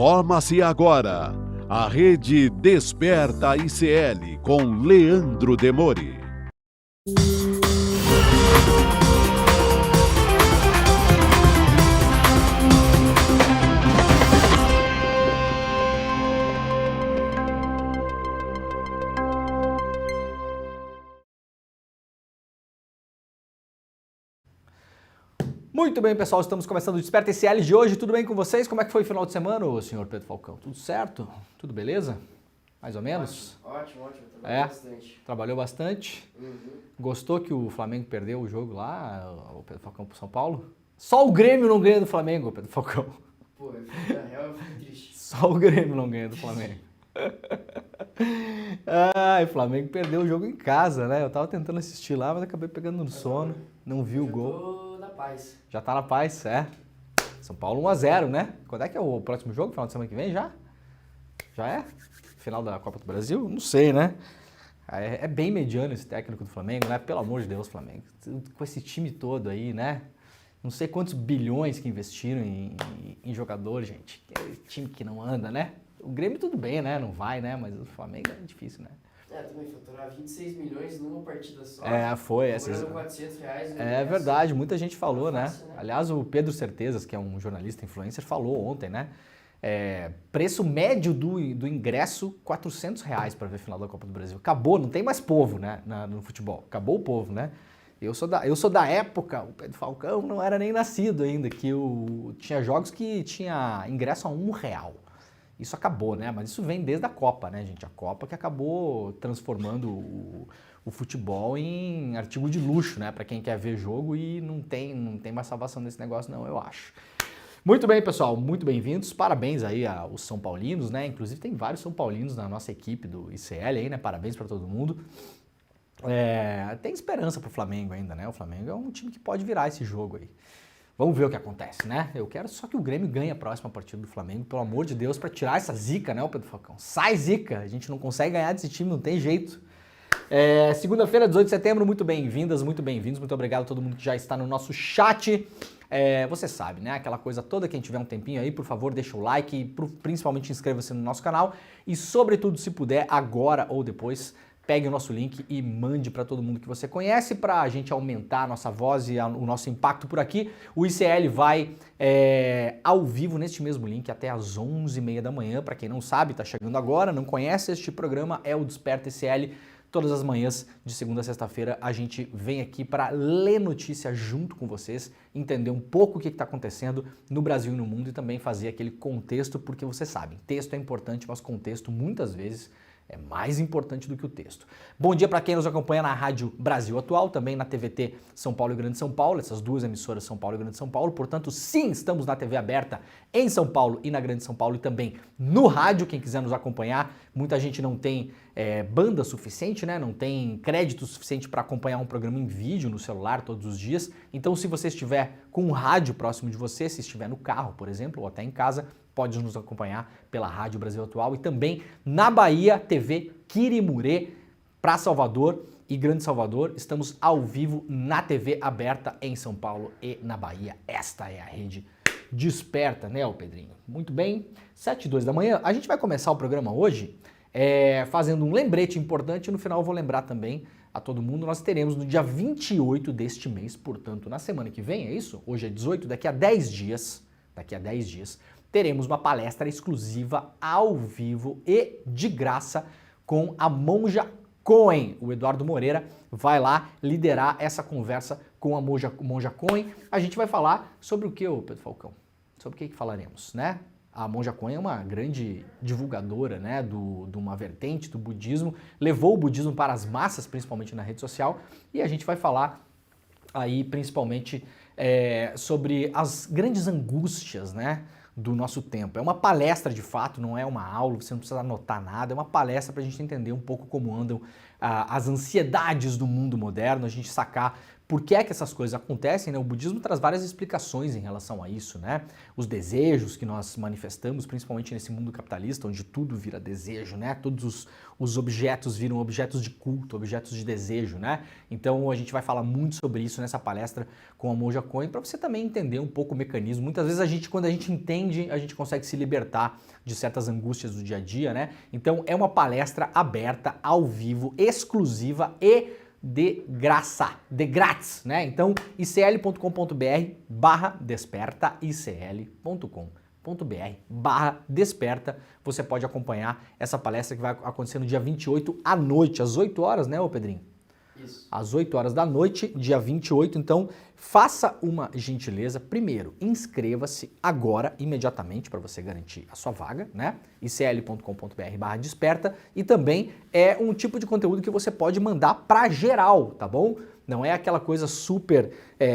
Forma-se agora a Rede Desperta ICL com Leandro Demori. Muito bem, pessoal, estamos começando o Desperta ICL de hoje. Tudo bem com vocês? Como é que foi o final de semana, senhor Pedro Falcão? Tudo certo? Tudo beleza? Mais ou menos? Ótimo. Trabalhou bastante. Trabalhou bastante? Gostou que o Flamengo perdeu o jogo lá, o Pedro Falcão pro São Paulo? Só o Grêmio não ganha do Flamengo, Pedro Falcão. Pô, na real eu fico triste. Só o Grêmio não ganha do Flamengo. O Flamengo perdeu o jogo em casa, né? Eu tava tentando assistir lá, mas acabei pegando no sono, não vi o gol. Tô na paz. Já tá na paz, é. São Paulo 1-0, né? Quando é que é o próximo jogo? Final de semana que vem já? Já é? Final da Copa do Brasil? Não sei, né? É bem mediano esse técnico do Flamengo, né? Pelo amor de Deus, Flamengo. Com esse time todo aí, né? Não sei quantos bilhões que investiram em jogadores, gente. É time que não anda, né? O Grêmio tudo bem, né? Não vai, né? Mas o Flamengo é difícil, né? Também faturar 26 milhões numa partida só. Foi. Cobrando R$400. É verdade, muita gente falou, fácil, né? Aliás, o Pedro Certezas, que é um jornalista influencer, falou ontem, né? Preço médio do ingresso, R$400 para ver a final da Copa do Brasil. Acabou, não tem mais povo, né, no futebol. Acabou o povo, né? Eu sou da época, o Pedro Falcão não era nem nascido ainda, que tinha jogos que tinha ingresso a R$1. Isso acabou, né? Mas isso vem desde a Copa, né, gente? A Copa que acabou transformando o futebol em artigo de luxo, né? Para quem quer ver jogo e não tem mais salvação nesse negócio, não, eu acho. Muito bem, pessoal, muito bem-vindos. Parabéns aí aos São Paulinos, né? Inclusive tem vários São Paulinos na nossa equipe do ICL aí, né? Parabéns para todo mundo. Tem esperança pro Flamengo ainda, né? O Flamengo é um time que pode virar esse jogo aí. Vamos ver o que acontece, né? Eu quero só que o Grêmio ganhe a próxima partida do Flamengo, pelo amor de Deus, para tirar essa zica, né, o Pedro Falcão? Sai zica! A gente não consegue ganhar desse time, não tem jeito. Segunda-feira, 18 de setembro, muito bem-vindas, muito bem-vindos, muito obrigado a todo mundo que já está no nosso chat. Você sabe, né? Aquela coisa toda, quem tiver um tempinho aí, por favor, deixa o like e principalmente inscreva-se no nosso canal e, sobretudo, se puder, agora ou depois, pegue o nosso link e mande para todo mundo que você conhece para a gente aumentar a nossa voz e o nosso impacto por aqui. O ICL vai ao vivo neste mesmo link até às 11h30 da manhã. Para quem não sabe, está chegando agora, não conhece este programa, é o Desperta ICL. Todas as manhãs, de segunda a sexta-feira, a gente vem aqui para ler notícia junto com vocês, entender um pouco o que está acontecendo no Brasil e no mundo e também fazer aquele contexto, porque vocês sabem, texto é importante, mas contexto muitas vezes é mais importante do que o texto. Bom dia para quem nos acompanha na Rádio Brasil Atual, também na TVT São Paulo e Grande São Paulo, essas duas emissoras São Paulo e Grande São Paulo. Portanto, sim, estamos na TV aberta em São Paulo e na Grande São Paulo e também no rádio, quem quiser nos acompanhar. Muita gente não tem banda suficiente, né? Não tem crédito suficiente para acompanhar um programa em vídeo no celular todos os dias. Então, se você estiver com um rádio próximo de você, se estiver no carro, por exemplo, ou até em casa, pode nos acompanhar pela Rádio Brasil Atual e também na Bahia, TV Quirimurê, para Salvador e Grande Salvador. Estamos ao vivo na TV aberta em São Paulo e na Bahia. Esta é a Rede Desperta, né, Pedrinho? Muito bem, 7h02 da manhã. A gente vai começar o programa hoje fazendo um lembrete importante. No final eu vou lembrar também a todo mundo. Nós teremos no dia 28 deste mês, portanto, na semana que vem, é isso? Hoje é 18, daqui a 10 dias, teremos uma palestra exclusiva ao vivo e de graça com a Monja Coen. O Eduardo Moreira vai lá liderar essa conversa com a Monja Coen. A gente vai falar sobre o que, Pedro Falcão? Sobre o que falaremos, né? A Monja Coen é uma grande divulgadora, né, de uma vertente do budismo, levou o budismo para as massas, principalmente na rede social, e a gente vai falar aí principalmente sobre as grandes angústias, né, do nosso tempo. É uma palestra de fato, não é uma aula, você não precisa anotar nada, é uma palestra para a gente entender um pouco como andam as ansiedades do mundo moderno, a gente sacar Por que é que essas coisas acontecem, né? O budismo traz várias explicações em relação a isso, né? Os desejos que nós manifestamos, principalmente nesse mundo capitalista, onde tudo vira desejo, né? Todos os objetos viram objetos de culto, objetos de desejo, né? Então a gente vai falar muito sobre isso nessa palestra com a Monja Coen, para você também entender um pouco o mecanismo. Muitas vezes quando a gente entende, a gente consegue se libertar de certas angústias do dia a dia, né? Então é uma palestra aberta, ao vivo, exclusiva e de graça, de grátis, né? Então, icl.com.br/desperta, icl.com.br/desperta, você pode acompanhar essa palestra que vai acontecer no dia 28 à noite, às 8 horas, né, ô Pedrinho? Isso. Às 8 horas da noite, dia 28, então faça uma gentileza. Primeiro, inscreva-se agora, imediatamente, para você garantir a sua vaga, né? icl.com.br/desperta, e também é um tipo de conteúdo que você pode mandar para geral, tá bom? Não é aquela coisa super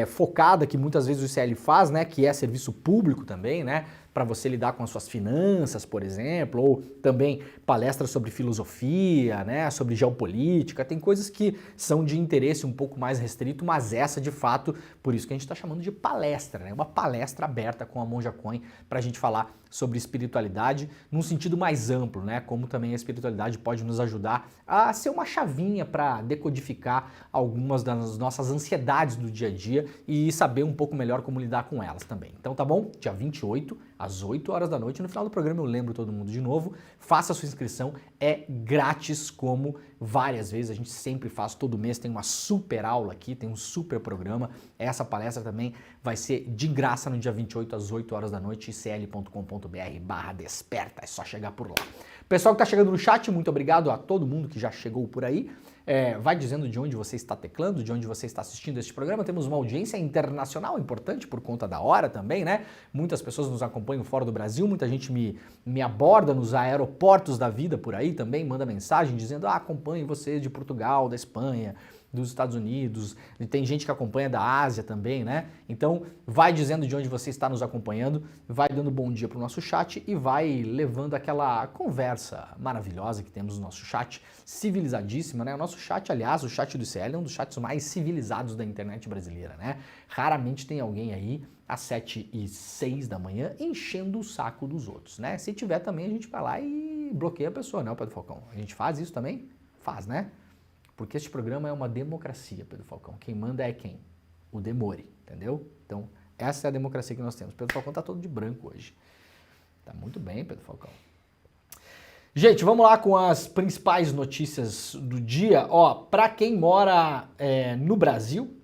focada que muitas vezes o ICL faz, né? Que é serviço público também, né? Para você lidar com as suas finanças, por exemplo, ou também palestras sobre filosofia, né? Sobre geopolítica, tem coisas que são de interesse um pouco mais restrito, mas essa de fato, por isso que a gente está chamando de palestra, né? Uma palestra aberta com a Monja Coen para a gente falar sobre espiritualidade num sentido mais amplo, né? Como também a espiritualidade pode nos ajudar a ser uma chavinha para decodificar algumas das nossas ansiedades do dia a dia e saber um pouco melhor como lidar com elas também. Então tá bom? Dia 28, às 8 horas da noite, no final do programa eu lembro todo mundo de novo, faça a sua inscrição, é grátis como várias vezes, a gente sempre faz, todo mês tem uma super aula aqui, tem um super programa, essa palestra também vai ser de graça no dia 28 às 8 horas da noite, icl.com.br/desperta, é só chegar por lá. Pessoal que está chegando no chat, muito obrigado a todo mundo que já chegou por aí. Vai dizendo de onde você está teclando, de onde você está assistindo este programa. Temos uma audiência internacional importante por conta da hora também, né? Muitas pessoas nos acompanham fora do Brasil, muita gente me aborda nos aeroportos da vida por aí também, manda mensagem dizendo, acompanho vocês de Portugal, da Espanha, dos Estados Unidos, e tem gente que acompanha da Ásia também, né? Então, vai dizendo de onde você está nos acompanhando, vai dando bom dia para o nosso chat e vai levando aquela conversa maravilhosa que temos no nosso chat, civilizadíssima, né? O nosso chat, aliás, o chat do ICL é um dos chats mais civilizados da internet brasileira, né? Raramente tem alguém aí às 7h06 da manhã enchendo o saco dos outros, né? Se tiver também, a gente vai lá e bloqueia a pessoa, né, Pedro Falcão? A gente faz isso também? Faz, né? Porque este programa é uma democracia, Pedro Falcão. Quem manda é quem? O Demore, entendeu? Então, essa é a democracia que nós temos. Pedro Falcão tá todo de branco hoje. Tá muito bem, Pedro Falcão. Gente, vamos lá com as principais notícias do dia. Ó, para quem mora no Brasil,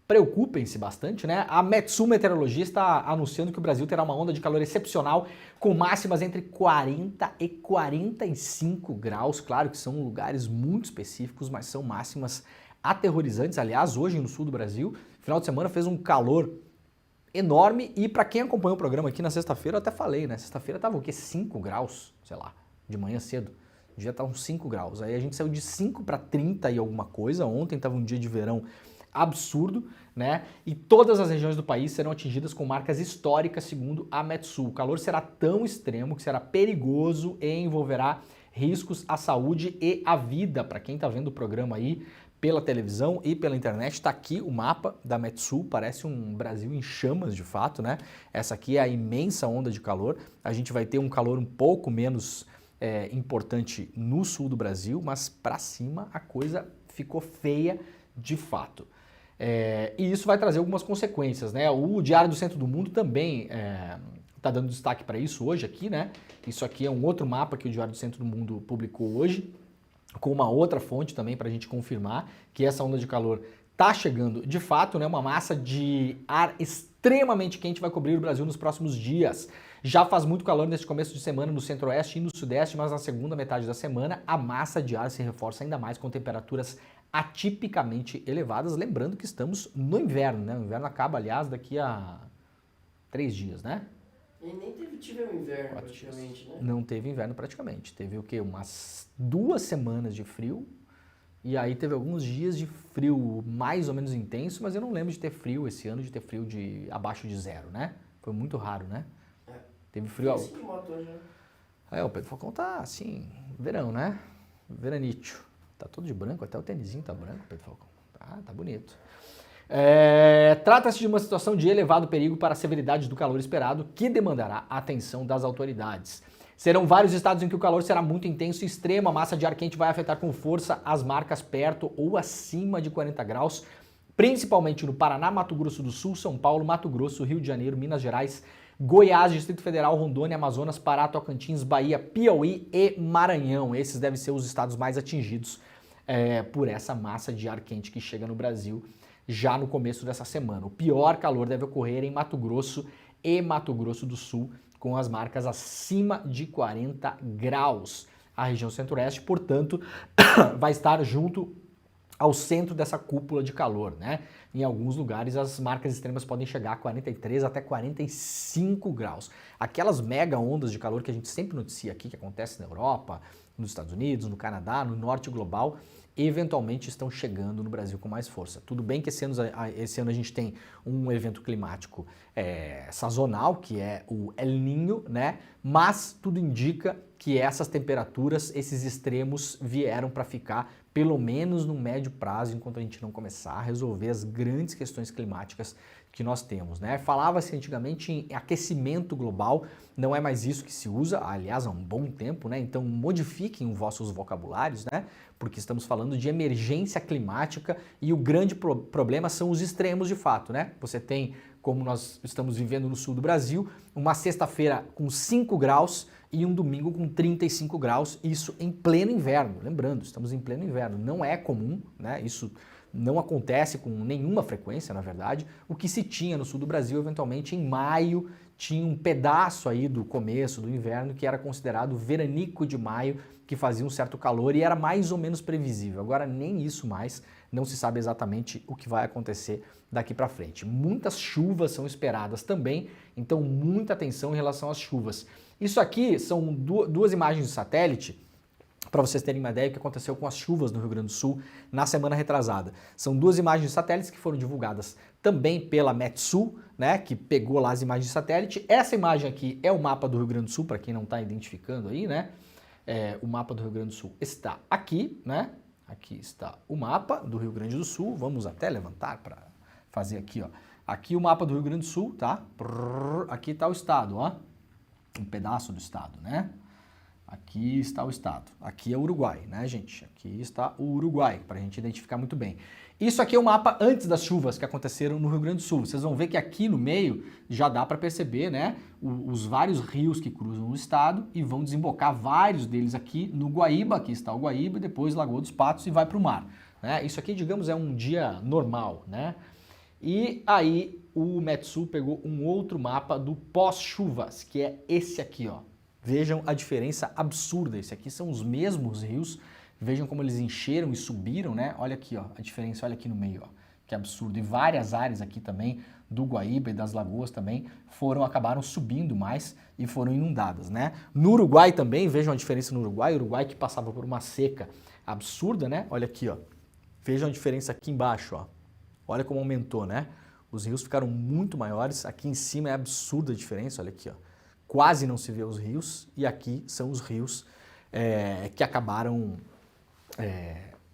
preocupem-se bastante, né? A Metsu Meteorologia está anunciando que o Brasil terá uma onda de calor excepcional com máximas entre 40 e 45 graus. Claro que são lugares muito específicos, mas são máximas aterrorizantes. Aliás, hoje no sul do Brasil, final de semana fez um calor enorme e para quem acompanhou o programa aqui na sexta-feira, eu até falei, né? Sexta-feira tava o quê? 5 graus, sei lá, de manhã cedo. Já tá uns 5 graus. Aí a gente saiu de 5 para 30 e alguma coisa. Ontem tava um dia de verão absurdo, né? E todas as regiões do país serão atingidas com marcas históricas, segundo a Metsu. O calor será tão extremo que será perigoso e envolverá riscos à saúde e à vida. Para quem está vendo o programa aí pela televisão e pela internet, está aqui o mapa da Metsu, parece um Brasil em chamas de fato, né? Essa aqui é a imensa onda de calor. A gente vai ter um calor um pouco menos importante no sul do Brasil, mas para cima a coisa ficou feia de fato. E isso vai trazer algumas consequências, né? O Diário do Centro do Mundo também está dando destaque para isso hoje aqui, né? Isso aqui é um outro mapa que o Diário do Centro do Mundo publicou hoje, com uma outra fonte também para a gente confirmar que essa onda de calor está chegando de fato, né? Uma massa de ar extremamente quente vai cobrir o Brasil nos próximos dias. Já faz muito calor neste começo de semana no centro-oeste e no sudeste, mas na segunda metade da semana a massa de ar se reforça ainda mais com temperaturas atipicamente elevadas, lembrando que estamos no inverno, né? O inverno acaba, aliás, daqui a 3 dias, né? E nem tivemos inverno praticamente, né? Não teve inverno praticamente, teve o quê? Umas 2 semanas de frio, e aí teve alguns dias de frio mais ou menos intenso, mas eu não lembro de ter frio esse ano, de ter frio de abaixo de 0, né? Foi muito raro, né? Teve frio... Assim de moto hoje, né? O Pedro Falcão tá assim, verão, né? Veranítio. Tá todo de branco, até o tênisinho tá branco, Pedro Falcão. Tá Ah, tá bonito. Trata-se de uma situação de elevado perigo para a severidade do calor esperado, que demandará a atenção das autoridades. Serão vários estados em que o calor será muito intenso e extremo. A massa de ar quente vai afetar com força as marcas perto ou acima de 40 graus, principalmente no Paraná, Mato Grosso do Sul, São Paulo, Mato Grosso, Rio de Janeiro, Minas Gerais, Goiás, Distrito Federal, Rondônia, Amazonas, Pará, Tocantins, Bahia, Piauí e Maranhão. Esses devem ser os estados mais atingidos por essa massa de ar quente que chega no Brasil já no começo dessa semana. O pior calor deve ocorrer em Mato Grosso e Mato Grosso do Sul, com as marcas acima de 40 graus. A região centro-oeste, portanto, vai estar junto ao centro dessa cúpula de calor, né? Em alguns lugares as marcas extremas podem chegar a 43 até 45 graus. Aquelas mega ondas de calor que a gente sempre noticia aqui, que acontece na Europa, nos Estados Unidos, no Canadá, no norte global, eventualmente estão chegando no Brasil com mais força. Tudo bem que esse ano a gente tem um evento climático sazonal, que é o El Niño, né? Mas tudo indica que essas temperaturas, esses extremos vieram para ficar, pelo menos no médio prazo, enquanto a gente não começar a resolver as grandes questões climáticas que nós temos, né? Falava-se antigamente em aquecimento global, não é mais isso que se usa, aliás, há um bom tempo, né? Então modifiquem os vossos vocabulários, né? Porque estamos falando de emergência climática e o grande problema são os extremos de fato, né? Você tem, como nós estamos vivendo no sul do Brasil, uma sexta-feira com 5 graus e um domingo com 35 graus, isso em pleno inverno. Lembrando, estamos em pleno inverno, não é comum, né? Isso não acontece com nenhuma frequência, na verdade. O que se tinha no sul do Brasil, eventualmente em maio, tinha um pedaço aí do começo do inverno que era considerado veranico de maio, que fazia um certo calor e era mais ou menos previsível. Agora nem isso mais, não se sabe exatamente o que vai acontecer daqui para frente. Muitas chuvas são esperadas também, então muita atenção em relação às chuvas. Isso aqui são duas imagens de satélite, para vocês terem uma ideia do que aconteceu com as chuvas no Rio Grande do Sul na semana retrasada. São duas imagens de satélites que foram divulgadas também pela Metsul, né, que pegou lá as imagens de satélite. Essa imagem aqui é o mapa do Rio Grande do Sul, para quem não está identificando aí, né? O mapa do Rio Grande do Sul está aqui, né? Aqui está o mapa do Rio Grande do Sul. Vamos até levantar para fazer aqui, ó. Aqui o mapa do Rio Grande do Sul, tá? Aqui está o estado, ó. Um pedaço do estado, né? Aqui está o estado. Aqui é o Uruguai, né, gente? Aqui está o Uruguai, para a gente identificar muito bem. Isso aqui é o mapa antes das chuvas que aconteceram no Rio Grande do Sul. Vocês vão ver que aqui no meio já dá para perceber, né, os vários rios que cruzam o estado e vão desembocar vários deles aqui no Guaíba. Aqui está o Guaíba, e depois Lagoa dos Patos e vai para o mar, né? Isso aqui, digamos, é um dia normal, né? E aí o Metsul pegou um outro mapa do pós-chuvas, que é esse aqui, ó. Vejam a diferença absurda. Esse aqui são os mesmos rios. Vejam como eles encheram e subiram, né? Olha aqui, ó, a diferença, olha aqui no meio, ó. Que absurdo. E várias áreas aqui também do Guaíba e das lagoas também acabaram subindo mais e foram inundadas, né? No Uruguai também, vejam a diferença no Uruguai. O Uruguai que passava por uma seca absurda, né? Olha aqui, ó. Vejam a diferença aqui embaixo, ó. Olha como aumentou, né? Os rios ficaram muito maiores. Aqui em cima é absurda a diferença, olha aqui, ó. Quase não se vê os rios, e aqui são os rios que acabaram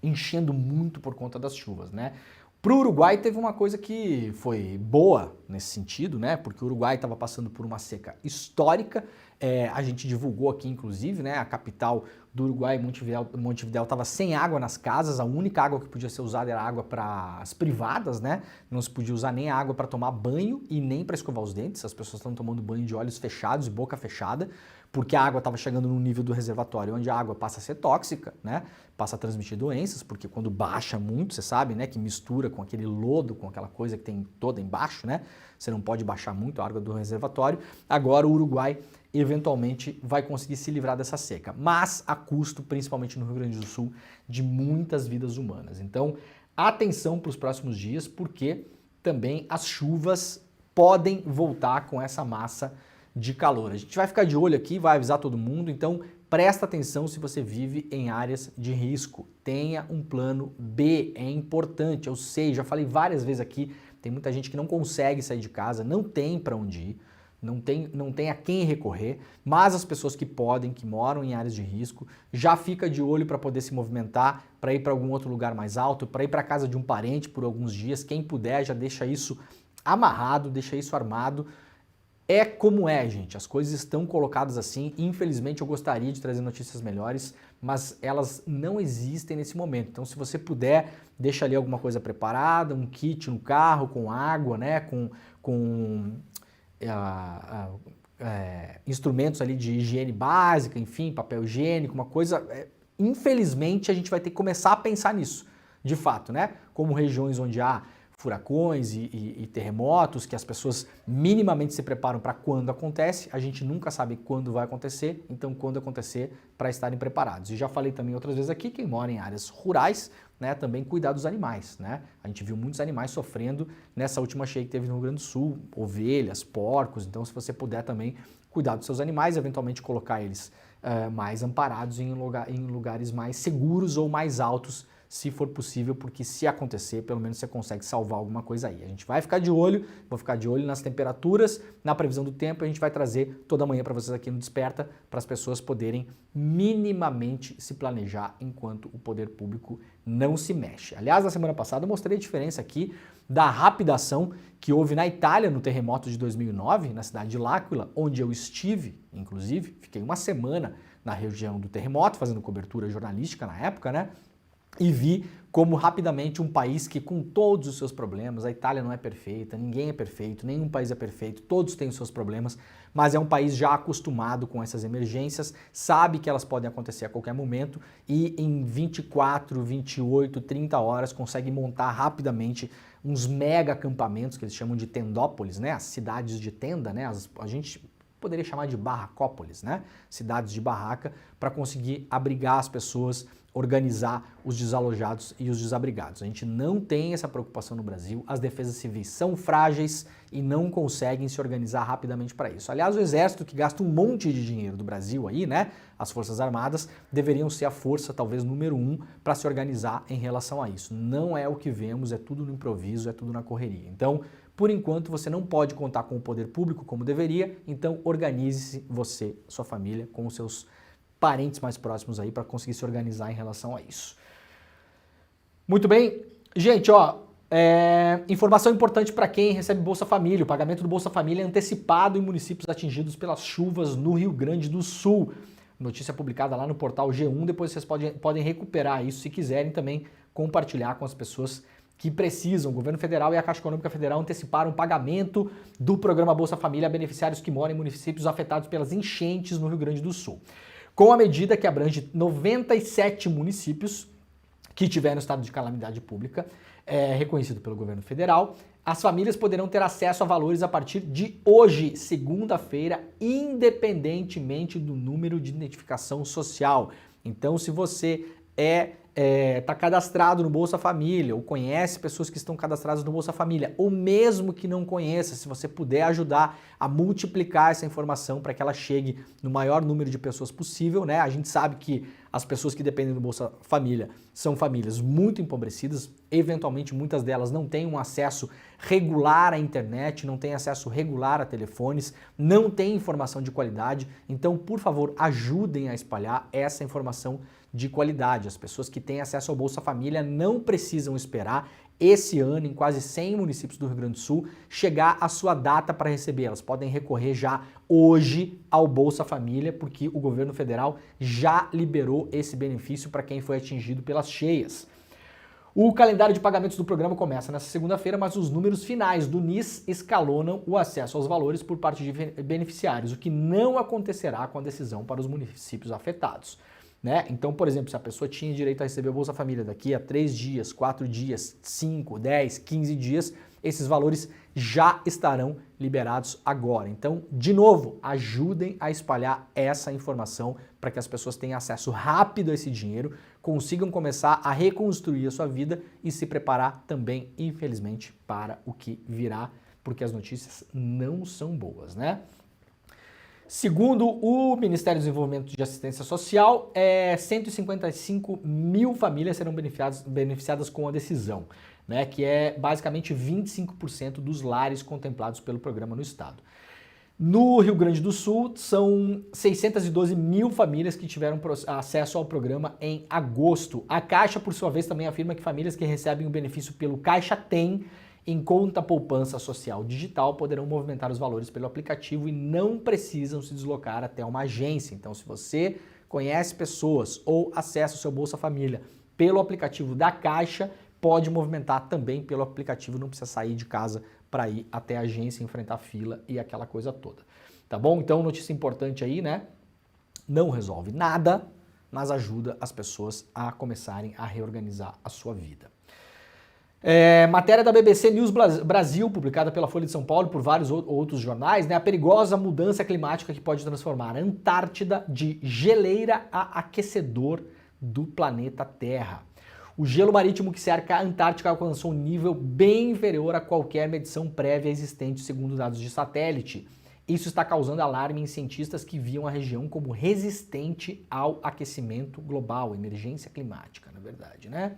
enchendo muito por conta das chuvas, né? Para o Uruguai teve uma coisa que foi boa nesse sentido, né? Porque o Uruguai estava passando por uma seca histórica. A gente divulgou aqui, inclusive, né? A capital do Uruguai, Montevidéu, estava sem água nas casas. A única água que podia ser usada era água para as privadas, né? Não se podia usar nem água para tomar banho e nem para escovar os dentes. As pessoas estão tomando banho de olhos fechados e boca fechada, porque a água estava chegando no nível do reservatório, onde a água passa a ser tóxica, né? Passa a transmitir doenças, porque quando baixa muito, você sabe, né? Que mistura com aquele lodo, com aquela coisa que tem toda embaixo, né? Você não pode baixar muito a água do reservatório. Agora o Uruguai eventualmente vai conseguir se livrar dessa seca, mas a custo, principalmente no Rio Grande do Sul, de muitas vidas humanas. Então, atenção para os próximos dias, porque também as chuvas podem voltar com essa massa de calor. A gente vai ficar de olho aqui, vai avisar todo mundo, então presta atenção se você vive em áreas de risco. Tenha um plano B, é importante. Eu sei, já falei várias vezes aqui, tem muita gente que não consegue sair de casa, não tem para onde ir. não tem a quem recorrer, mas as pessoas que podem, que moram em áreas de risco, já fica de olho para poder se movimentar, para ir para algum outro lugar mais alto, para ir para a casa de um parente por alguns dias. Quem puder já deixa isso amarrado, deixa isso armado. É como é, gente, as coisas estão colocadas assim. Infelizmente eu gostaria de trazer notícias melhores, mas elas não existem nesse momento. Então se você puder, deixa ali alguma coisa preparada, um kit no carro com água, né, com instrumentos ali de higiene básica, enfim, papel higiênico, uma coisa... infelizmente a gente vai ter que começar a pensar nisso, de fato, né? Como regiões onde há furacões e terremotos, que as pessoas minimamente se preparam para quando acontece, a gente nunca sabe quando vai acontecer, então quando acontecer, para estarem preparados. E já falei também outras vezes aqui, quem mora em áreas rurais, né, também cuidar dos animais, né? A gente viu muitos animais sofrendo nessa última cheia que teve no Rio Grande do Sul, ovelhas, porcos, então se você puder também cuidar dos seus animais, eventualmente colocar eles mais amparados em lugares mais seguros ou mais altos, se for possível, porque se acontecer, pelo menos você consegue salvar alguma coisa aí. A gente vai ficar de olho, vou ficar de olho nas temperaturas, na previsão do tempo, a gente vai trazer toda manhã para vocês aqui no Desperta, para as pessoas poderem minimamente se planejar enquanto o poder público não se mexe. Aliás, na semana passada eu mostrei a diferença aqui da rápida ação que houve na Itália no terremoto de 2009, na cidade de L'Aquila, onde eu estive, inclusive, fiquei uma semana na região do terremoto, fazendo cobertura jornalística na época, né? E vi como rapidamente um país que com todos os seus problemas, a Itália não é perfeita, ninguém é perfeito, nenhum país é perfeito, todos têm os seus problemas, mas é um país já acostumado com essas emergências, sabe que elas podem acontecer a qualquer momento e em 24, 28, 30 horas consegue montar rapidamente uns mega acampamentos que eles chamam de tendópolis, né? As cidades de tenda, né? A gente poderia chamar de barracópolis, né? Cidades de barraca, para conseguir abrigar as pessoas, organizar os desalojados e os desabrigados. A gente não tem essa preocupação no Brasil, as defesas civis são frágeis e não conseguem se organizar rapidamente para isso. Aliás, o Exército, que gasta um monte de dinheiro do Brasil aí, né, as Forças Armadas, deveriam ser a força, talvez, número 1 para se organizar em relação a isso. Não é o que vemos, é tudo no improviso, é tudo na correria. Então, por enquanto, você não pode contar com o poder público como deveria, então organize-se você, sua família, com os seus parentes mais próximos aí para conseguir se organizar em relação a isso. Muito bem, gente, ó, informação importante para quem recebe Bolsa Família. O pagamento do Bolsa Família é antecipado em municípios atingidos pelas chuvas no Rio Grande do Sul. Notícia publicada lá no portal G1, depois vocês podem recuperar isso se quiserem também compartilhar com as pessoas que precisam. O governo federal e a Caixa Econômica Federal anteciparam o pagamento do programa Bolsa Família a beneficiários que moram em municípios afetados pelas enchentes no Rio Grande do Sul. Com a medida que abrange 97 municípios que tiveram estado de calamidade pública, reconhecido pelo governo federal, as famílias poderão ter acesso a valores a partir de hoje, segunda-feira, independentemente do número de identificação social. Então, se você está cadastrado no Bolsa Família ou conhece pessoas que estão cadastradas no Bolsa Família, ou mesmo que não conheça, se você puder ajudar a multiplicar essa informação para que ela chegue no maior número de pessoas possível, né? A gente sabe que as pessoas que dependem do Bolsa Família são famílias muito empobrecidas, eventualmente muitas delas não têm um acesso regular à internet, não têm acesso regular a telefones, não têm informação de qualidade, então, por favor, ajudem a espalhar essa informação de qualidade. As pessoas que têm acesso ao Bolsa Família não precisam esperar esse ano, em quase 100 municípios do Rio Grande do Sul, chegar a sua data para receber. Elas podem recorrer já hoje ao Bolsa Família, porque o governo federal já liberou esse benefício para quem foi atingido pelas cheias. O calendário de pagamentos do programa começa nessa segunda-feira, mas os números finais do NIS escalonam o acesso aos valores por parte de beneficiários, o que não acontecerá com a decisão para os municípios afetados. Né? Então, por exemplo, se a pessoa tinha direito a receber o Bolsa Família daqui a 3 dias, 4 dias, 5, 10, 15 dias, esses valores já estarão liberados agora. Então, de novo, ajudem a espalhar essa informação para que as pessoas tenham acesso rápido a esse dinheiro, consigam começar a reconstruir a sua vida e se preparar também, infelizmente, para o que virá, porque as notícias não são boas, né? Segundo o Ministério do Desenvolvimento de Assistência Social, 155 mil famílias serão beneficiadas com a decisão, né, que é basicamente 25% dos lares contemplados pelo programa no estado. No Rio Grande do Sul, são 612 mil famílias que tiveram acesso ao programa em agosto. A Caixa, por sua vez, também afirma que famílias que recebem o benefício pelo Caixa Tem em conta poupança social digital poderão movimentar os valores pelo aplicativo e não precisam se deslocar até uma agência. Então, se você conhece pessoas ou acessa o seu Bolsa Família pelo aplicativo da Caixa, pode movimentar também pelo aplicativo, não precisa sair de casa para ir até a agência, enfrentar fila e aquela coisa toda. Tá bom? Então, notícia importante aí, né? Não resolve nada, mas ajuda as pessoas a começarem a reorganizar a sua vida. Matéria da BBC News Brasil, publicada pela Folha de São Paulo e por vários outros jornais, né? A perigosa mudança climática que pode transformar a Antártida de geleira a aquecedor do planeta Terra. O gelo marítimo que cerca a Antártica alcançou um nível bem inferior a qualquer medição prévia existente, segundo dados de satélite. Isso está causando alarme em cientistas que viam a região como resistente ao aquecimento global, emergência climática, na verdade, né?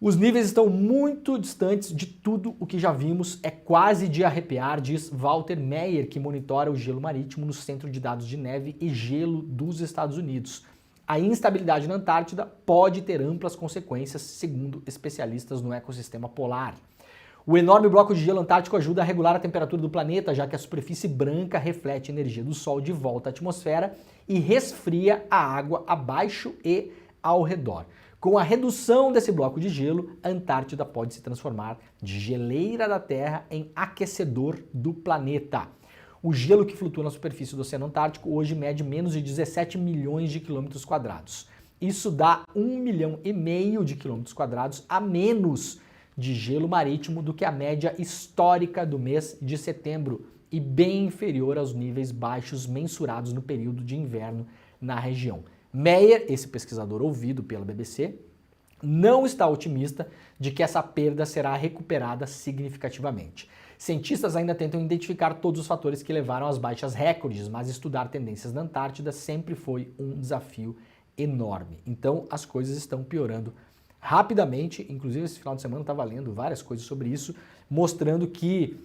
Os níveis estão muito distantes de tudo o que já vimos, é quase de arrepiar, diz Walter Meyer, que monitora o gelo marítimo no Centro de Dados de Neve e Gelo dos Estados Unidos. A instabilidade na Antártida pode ter amplas consequências, segundo especialistas no ecossistema polar. O enorme bloco de gelo antártico ajuda a regular a temperatura do planeta, já que a superfície branca reflete a energia do Sol de volta à atmosfera e resfria a água abaixo e ao redor. Com a redução desse bloco de gelo, a Antártida pode se transformar de geleira da Terra em aquecedor do planeta. O gelo que flutua na superfície do Oceano Antártico hoje mede menos de 17 milhões de quilômetros quadrados. Isso dá 1,5 milhão de quilômetros quadrados a menos de gelo marítimo do que a média histórica do mês de setembro e bem inferior aos níveis baixos mensurados no período de inverno na região. Meyer, esse pesquisador ouvido pela BBC, não está otimista de que essa perda será recuperada significativamente. Cientistas ainda tentam identificar todos os fatores que levaram às baixas recordes, mas estudar tendências na Antártida sempre foi um desafio enorme. Então as coisas estão piorando rapidamente, inclusive esse final de semana eu estava lendo várias coisas sobre isso, mostrando que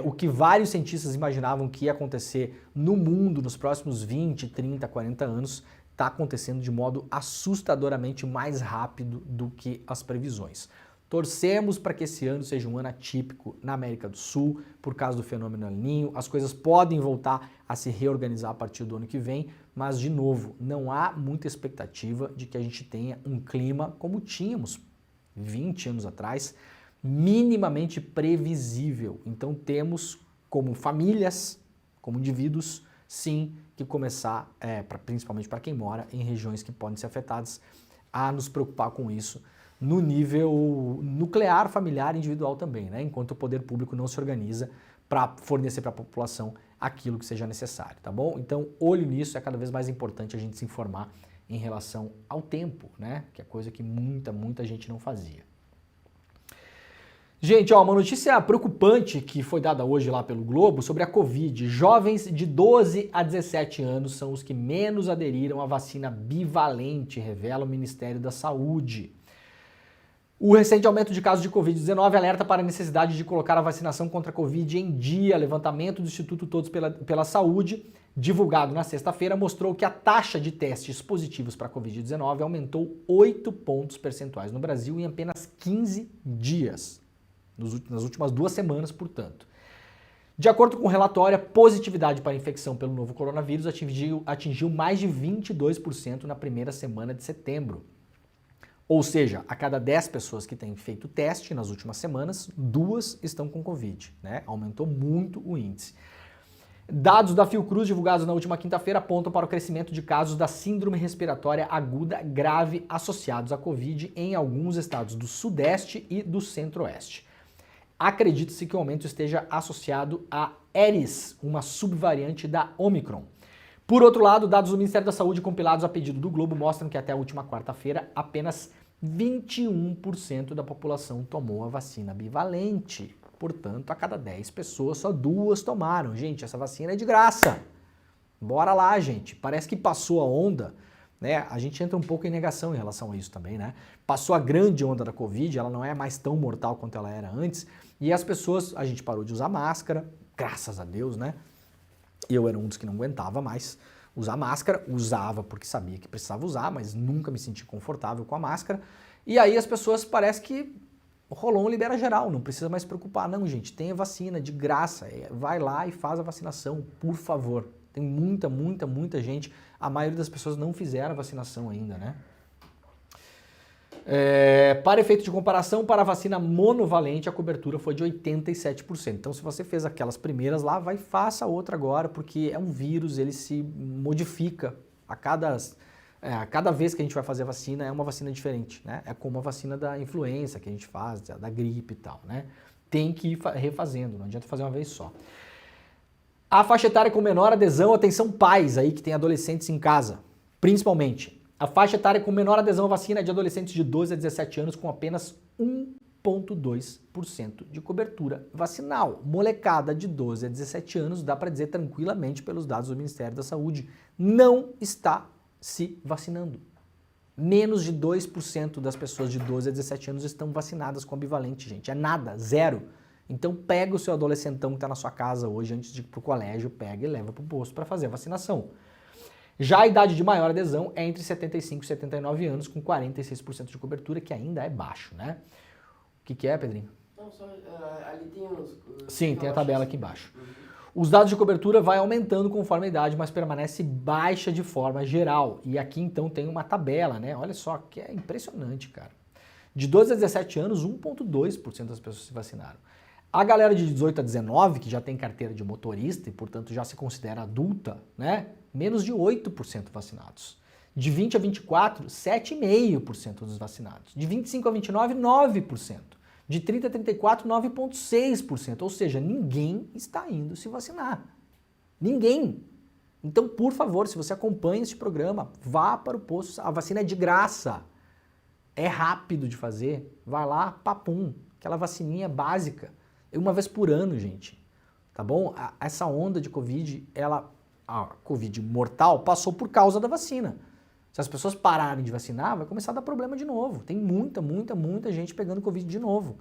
o que vários cientistas imaginavam que ia acontecer no mundo nos próximos 20, 30, 40 anos está acontecendo de modo assustadoramente mais rápido do que as previsões. Torcemos para que esse ano seja um ano atípico na América do Sul, por causa do fenômeno El Niño. As coisas podem voltar a se reorganizar a partir do ano que vem, mas, de novo, não há muita expectativa de que a gente tenha um clima como tínhamos 20 anos atrás, minimamente previsível. Então temos, como famílias, como indivíduos, sim, que começar, principalmente para quem mora em regiões que podem ser afetadas, a nos preocupar com isso no nível nuclear, familiar e individual também, né? Enquanto o poder público não se organiza para fornecer para a população aquilo que seja necessário, tá bom? Então, olho nisso, é cada vez mais importante a gente se informar em relação ao tempo, né? Que é coisa que muita gente não fazia. Gente, uma notícia preocupante que foi dada hoje lá pelo Globo sobre a Covid. Jovens de 12 a 17 anos são os que menos aderiram à vacina bivalente, revela o Ministério da Saúde. O recente aumento de casos de Covid-19 alerta para a necessidade de colocar a vacinação contra a Covid em dia. Levantamento do Instituto Todos pela Saúde, divulgado na sexta-feira, mostrou que a taxa de testes positivos para a Covid-19 aumentou 8 pontos percentuais no Brasil em apenas 15 dias. Nas últimas 2 semanas, portanto. De acordo com o relatório, a positividade para a infecção pelo novo coronavírus atingiu mais de 22% na primeira semana de setembro. Ou seja, a cada 10 pessoas que têm feito teste nas últimas semanas, 2 estão com Covid, né? Aumentou muito o índice. Dados da Fiocruz divulgados na última quinta-feira apontam para o crescimento de casos da síndrome respiratória aguda grave associados à Covid em alguns estados do Sudeste e do Centro-Oeste. Acredita-se que o aumento esteja associado a Eris, uma subvariante da Omicron. Por outro lado, dados do Ministério da Saúde compilados a pedido do Globo mostram que até a última quarta-feira, apenas 21% da população tomou a vacina bivalente. Portanto, a cada 10 pessoas, só 2 tomaram. Gente, essa vacina é de graça. Bora lá, gente. Parece que passou a onda, né? A gente entra um pouco em negação em relação a isso também, né? Passou a grande onda da Covid, ela não é mais tão mortal quanto ela era antes, e as pessoas, a gente parou de usar máscara, graças a Deus, né? Eu era um dos que não aguentava mais usar máscara, usava porque sabia que precisava usar, mas nunca me senti confortável com a máscara. E aí as pessoas parece que rolou um libera geral, não precisa mais se preocupar. Não, gente, tem a vacina de graça, vai lá e faz a vacinação, por favor. Tem muita gente, a maioria das pessoas não fizeram a vacinação ainda, né? Para efeito de comparação, para a vacina monovalente, a cobertura foi de 87%. Então, se você fez aquelas primeiras lá, vai e faça outra agora, porque é um vírus, ele se modifica a cada vez que a gente vai fazer a vacina, é uma vacina diferente, né? É como a vacina da influenza que a gente faz, da gripe e tal, né? Tem que ir refazendo, não adianta fazer uma vez só. A faixa etária com menor adesão, atenção pais aí que tem adolescentes em casa, principalmente. A faixa etária com menor adesão à vacina é de adolescentes de 12 a 17 anos com apenas 1,2% de cobertura vacinal. Molecada de 12 a 17 anos, dá para dizer tranquilamente pelos dados do Ministério da Saúde, não está se vacinando. Menos de 2% das pessoas de 12 a 17 anos estão vacinadas com a bivalente, gente. É nada, zero. Então pega o seu adolescentão que está na sua casa hoje, antes de ir para o colégio, pega e leva para o posto para fazer a vacinação. Já a idade de maior adesão é entre 75 e 79 anos, com 46% de cobertura, que ainda é baixo, né? O que é, Pedrinho? Não, só ali tem os... Sim, tem a tabela aqui embaixo. Os dados de cobertura vai aumentando conforme a idade, mas permanece baixa de forma geral. E aqui então tem uma tabela, né? Olha só, que é impressionante, cara. De 12 a 17 anos, 1,2% das pessoas se vacinaram. A galera de 18 a 19, que já tem carteira de motorista e, portanto, já se considera adulta, né? Menos de 8% vacinados. De 20 a 24, 7,5% dos vacinados. De 25 a 29, 9%. De 30 a 34, 9,6%. Ou seja, ninguém está indo se vacinar. Ninguém. Então, por favor, se você acompanha esse programa, vá para o posto. A vacina é de graça. É rápido de fazer. Vai lá, papum. Aquela vacininha básica. Uma vez por ano, gente. Tá bom? Essa onda de Covid, a Covid mortal passou por causa da vacina. Se as pessoas pararem de vacinar, vai começar a dar problema de novo. Tem muita gente pegando Covid de novo.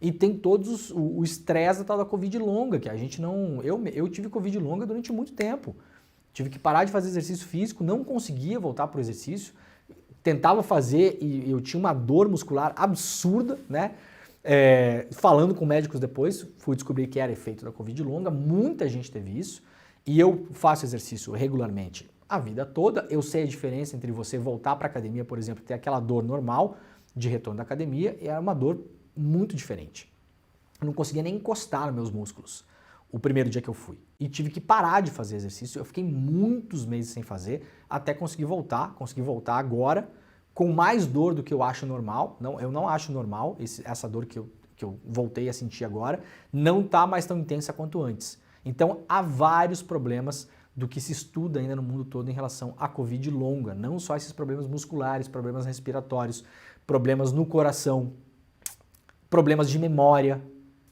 E tem todos o estresse da tal da Covid longa, que a gente não... Eu tive Covid longa durante muito tempo. Tive que parar de fazer exercício físico, não conseguia voltar para o exercício. Tentava fazer e eu tinha uma dor muscular absurda, né? Falando com médicos depois, fui descobrir que era efeito da Covid longa. Muita gente teve isso. E eu faço exercício regularmente a vida toda. Eu sei a diferença entre você voltar para a academia, por exemplo, ter aquela dor normal de retorno da academia, e era uma dor muito diferente. Eu não conseguia nem encostar nos meus músculos o primeiro dia que eu fui. E tive que parar de fazer exercício. Eu fiquei muitos meses sem fazer até conseguir voltar. Consegui voltar agora com mais dor do que eu acho normal. Não, eu não acho normal essa dor que eu voltei a sentir agora. Não está mais tão intensa quanto antes. Então, há vários problemas do que se estuda ainda no mundo todo em relação à Covid longa. Não só esses problemas musculares, problemas respiratórios, problemas no coração, problemas de memória.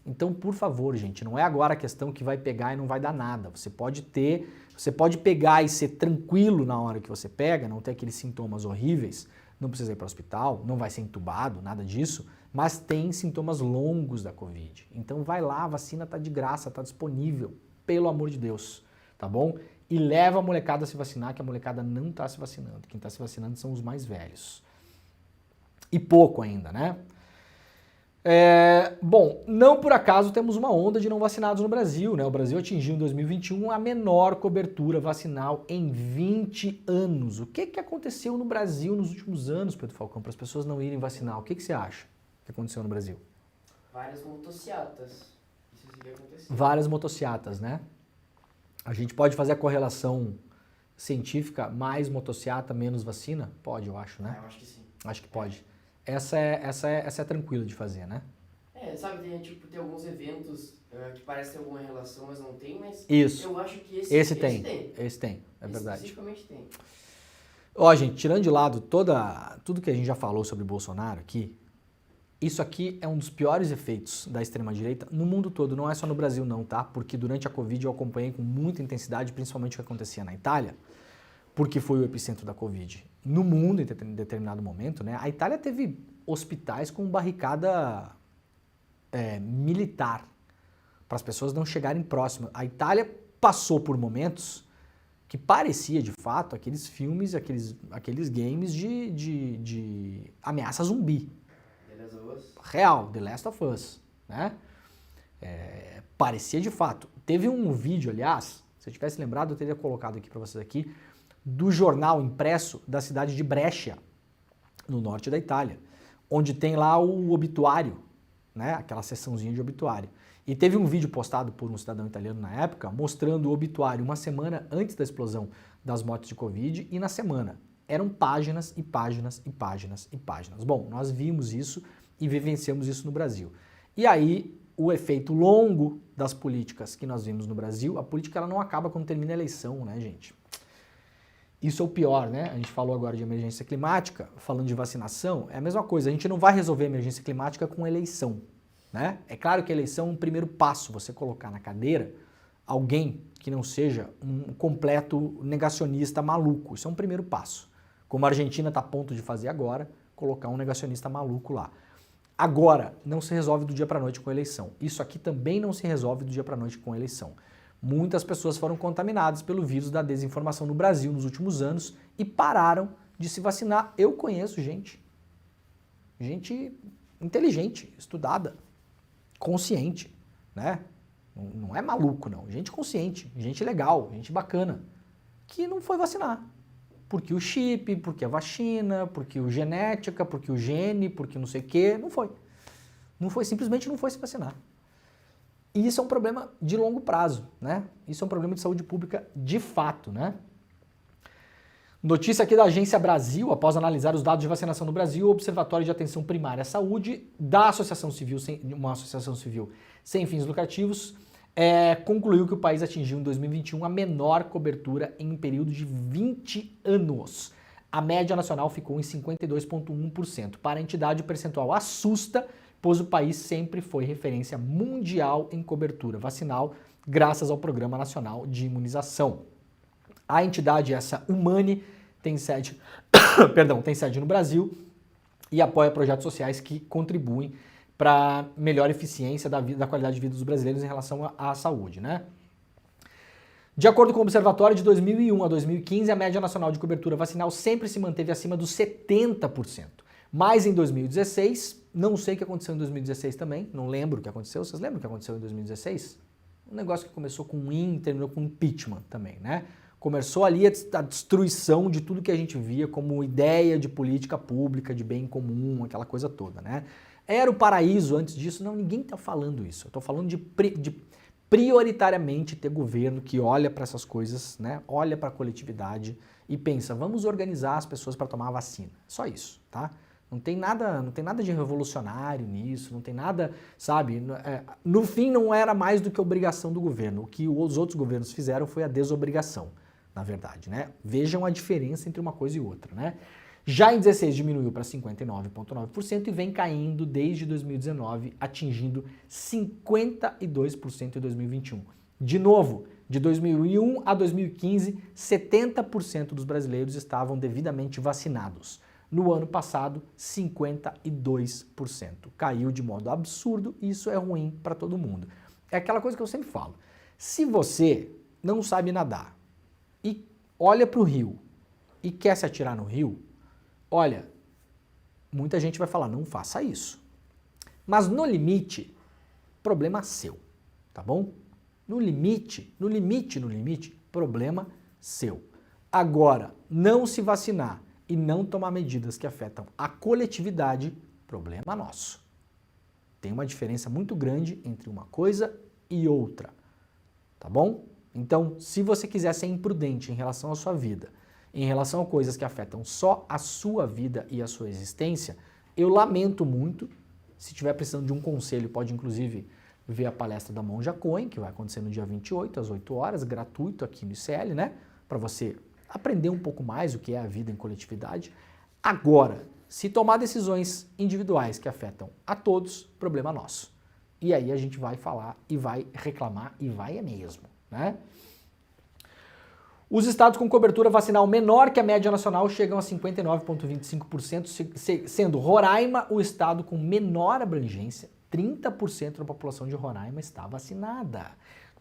Então, por favor, gente, não é agora a questão que vai pegar e não vai dar nada. Você pode pegar e ser tranquilo na hora que você pega, não ter aqueles sintomas horríveis, não precisa ir para o hospital, não vai ser entubado, nada disso, mas tem sintomas longos da Covid. Então vai lá, a vacina está de graça, está disponível, pelo amor de Deus, tá bom? E leva a molecada a se vacinar, que a molecada não está se vacinando. Quem está se vacinando são os mais velhos. E pouco ainda, né? Bom, não por acaso temos uma onda de não vacinados no Brasil, né? O Brasil atingiu em 2021 a menor cobertura vacinal em 20 anos. O que aconteceu no Brasil nos últimos anos, Pedro Falcão, para as pessoas não irem vacinar? O que você acha que aconteceu no Brasil? Várias motociatas. Isso que aconteceu. Várias motociatas, né? A gente pode fazer a correlação científica, mais motociata, menos vacina? Pode, eu acho, né? Eu acho que sim. Acho que pode. Essa é tranquila de fazer, né? Sabe, tem alguns eventos que parecem ter alguma relação, mas não tem, mas isso. Eu acho que esse tem, é verdade. Especificamente tem. Ó, gente, tirando de lado tudo que a gente já falou sobre Bolsonaro aqui, isso aqui é um dos piores efeitos da extrema-direita no mundo todo, não é só no Brasil não, tá? Porque durante a Covid eu acompanhei com muita intensidade, principalmente o que acontecia na Itália, porque foi o epicentro da Covid. No mundo, em determinado momento, né, a Itália teve hospitais com barricada militar, para as pessoas não chegarem próximas. A Itália passou por momentos que parecia, de fato, aqueles filmes, aqueles games de ameaça zumbi. The Last of Us. Real, The Last of Us, né? Parecia de fato. Teve um vídeo, aliás, se eu tivesse lembrado, eu teria colocado aqui para vocês aqui, do jornal impresso da cidade de Brescia, no norte da Itália, onde tem lá o obituário, né? Aquela seçãozinha de obituário. E teve um vídeo postado por um cidadão italiano na época, mostrando o obituário uma semana antes da explosão das mortes de Covid e na semana. Eram páginas e páginas e páginas e páginas. Bom, nós vimos isso e vivenciamos isso no Brasil. E aí, o efeito longo das políticas que nós vimos no Brasil, a política ela não acaba quando termina a eleição, né, gente? Isso é o pior, né? A gente falou agora de emergência climática, falando de vacinação, é a mesma coisa. A gente não vai resolver a emergência climática com eleição, né? É claro que a eleição é um primeiro passo, você colocar na cadeira alguém que não seja um completo negacionista maluco. Isso é um primeiro passo. Como a Argentina está a ponto de fazer agora, colocar um negacionista maluco lá. Agora, não se resolve do dia para a noite com a eleição. Isso aqui também não se resolve do dia para a noite com a eleição. Muitas pessoas foram contaminadas pelo vírus da desinformação no Brasil nos últimos anos e pararam de se vacinar. Eu conheço gente inteligente, estudada, consciente, né? Não é maluco, não. Gente consciente, gente legal, gente bacana, que não foi vacinar. Porque o chip, porque a vacina, porque o genética, porque o gene, porque não sei o quê, não foi. Não foi, simplesmente não foi se vacinar. E isso é um problema de longo prazo, né? Isso é um problema de saúde pública de fato, né? Notícia aqui da Agência Brasil, após analisar os dados de vacinação no Brasil, o Observatório de Atenção Primária à Saúde da Associação Civil, uma associação civil sem fins lucrativos, concluiu que o país atingiu em 2021 a menor cobertura em um período de 20 anos. A média nacional ficou em 52,1%. Para a entidade, o percentual assusta, pois o país sempre foi referência mundial em cobertura vacinal, graças ao Programa Nacional de Imunização. A entidade, essa Humane, tem sede no Brasil e apoia projetos sociais que contribuem para melhor eficiência da qualidade de vida dos brasileiros em relação à saúde, né? De acordo com o Observatório, de 2001 a 2015, a média nacional de cobertura vacinal sempre se manteve acima dos 70%. Mas em 2016, não sei o que aconteceu em 2016 também, não lembro o que aconteceu. Vocês lembram o que aconteceu em 2016? Um negócio que começou com e terminou com impeachment também, né? Começou ali a destruição de tudo que a gente via como ideia de política pública, de bem comum, aquela coisa toda, né? Era o paraíso antes disso? Não, ninguém está falando isso. Eu estou falando de prioritariamente ter governo que olha para essas coisas, né? Olha para a coletividade e pensa, vamos organizar as pessoas para tomar a vacina. Só isso, tá? Não tem nada de revolucionário nisso, não tem nada, sabe? No fim não era mais do que obrigação do governo. O que os outros governos fizeram foi a desobrigação, na verdade, né? Vejam a diferença entre uma coisa e outra, né? Já em 16 diminuiu para 59,9% e vem caindo desde 2019, atingindo 52% em 2021. De novo, de 2001 a 2015, 70% dos brasileiros estavam devidamente vacinados. No ano passado, 52%. Caiu de modo absurdo e isso é ruim para todo mundo. É aquela coisa que eu sempre falo. Se você não sabe nadar e olha para o rio e quer se atirar no rio, olha, muita gente vai falar, não faça isso. Mas no limite, problema seu, tá bom? No limite, problema seu. Agora, não se vacinar e não tomar medidas que afetam a coletividade, problema nosso. Tem uma diferença muito grande entre uma coisa e outra, tá bom? Então, se você quiser ser imprudente em relação à sua vida, em relação a coisas que afetam só a sua vida e a sua existência, eu lamento muito. Se estiver precisando de um conselho, pode inclusive ver a palestra da Monja Coen, que vai acontecer no dia 28, às 8 horas, gratuito aqui no ICL, né? Para você aprender um pouco mais o que é a vida em coletividade. Agora, se tomar decisões individuais que afetam a todos, problema nosso. E aí a gente vai falar e vai reclamar e vai mesmo, né? Os estados com cobertura vacinal menor que a média nacional chegam a 59,25%, sendo Roraima o estado com menor abrangência 30% da população de Roraima está vacinada.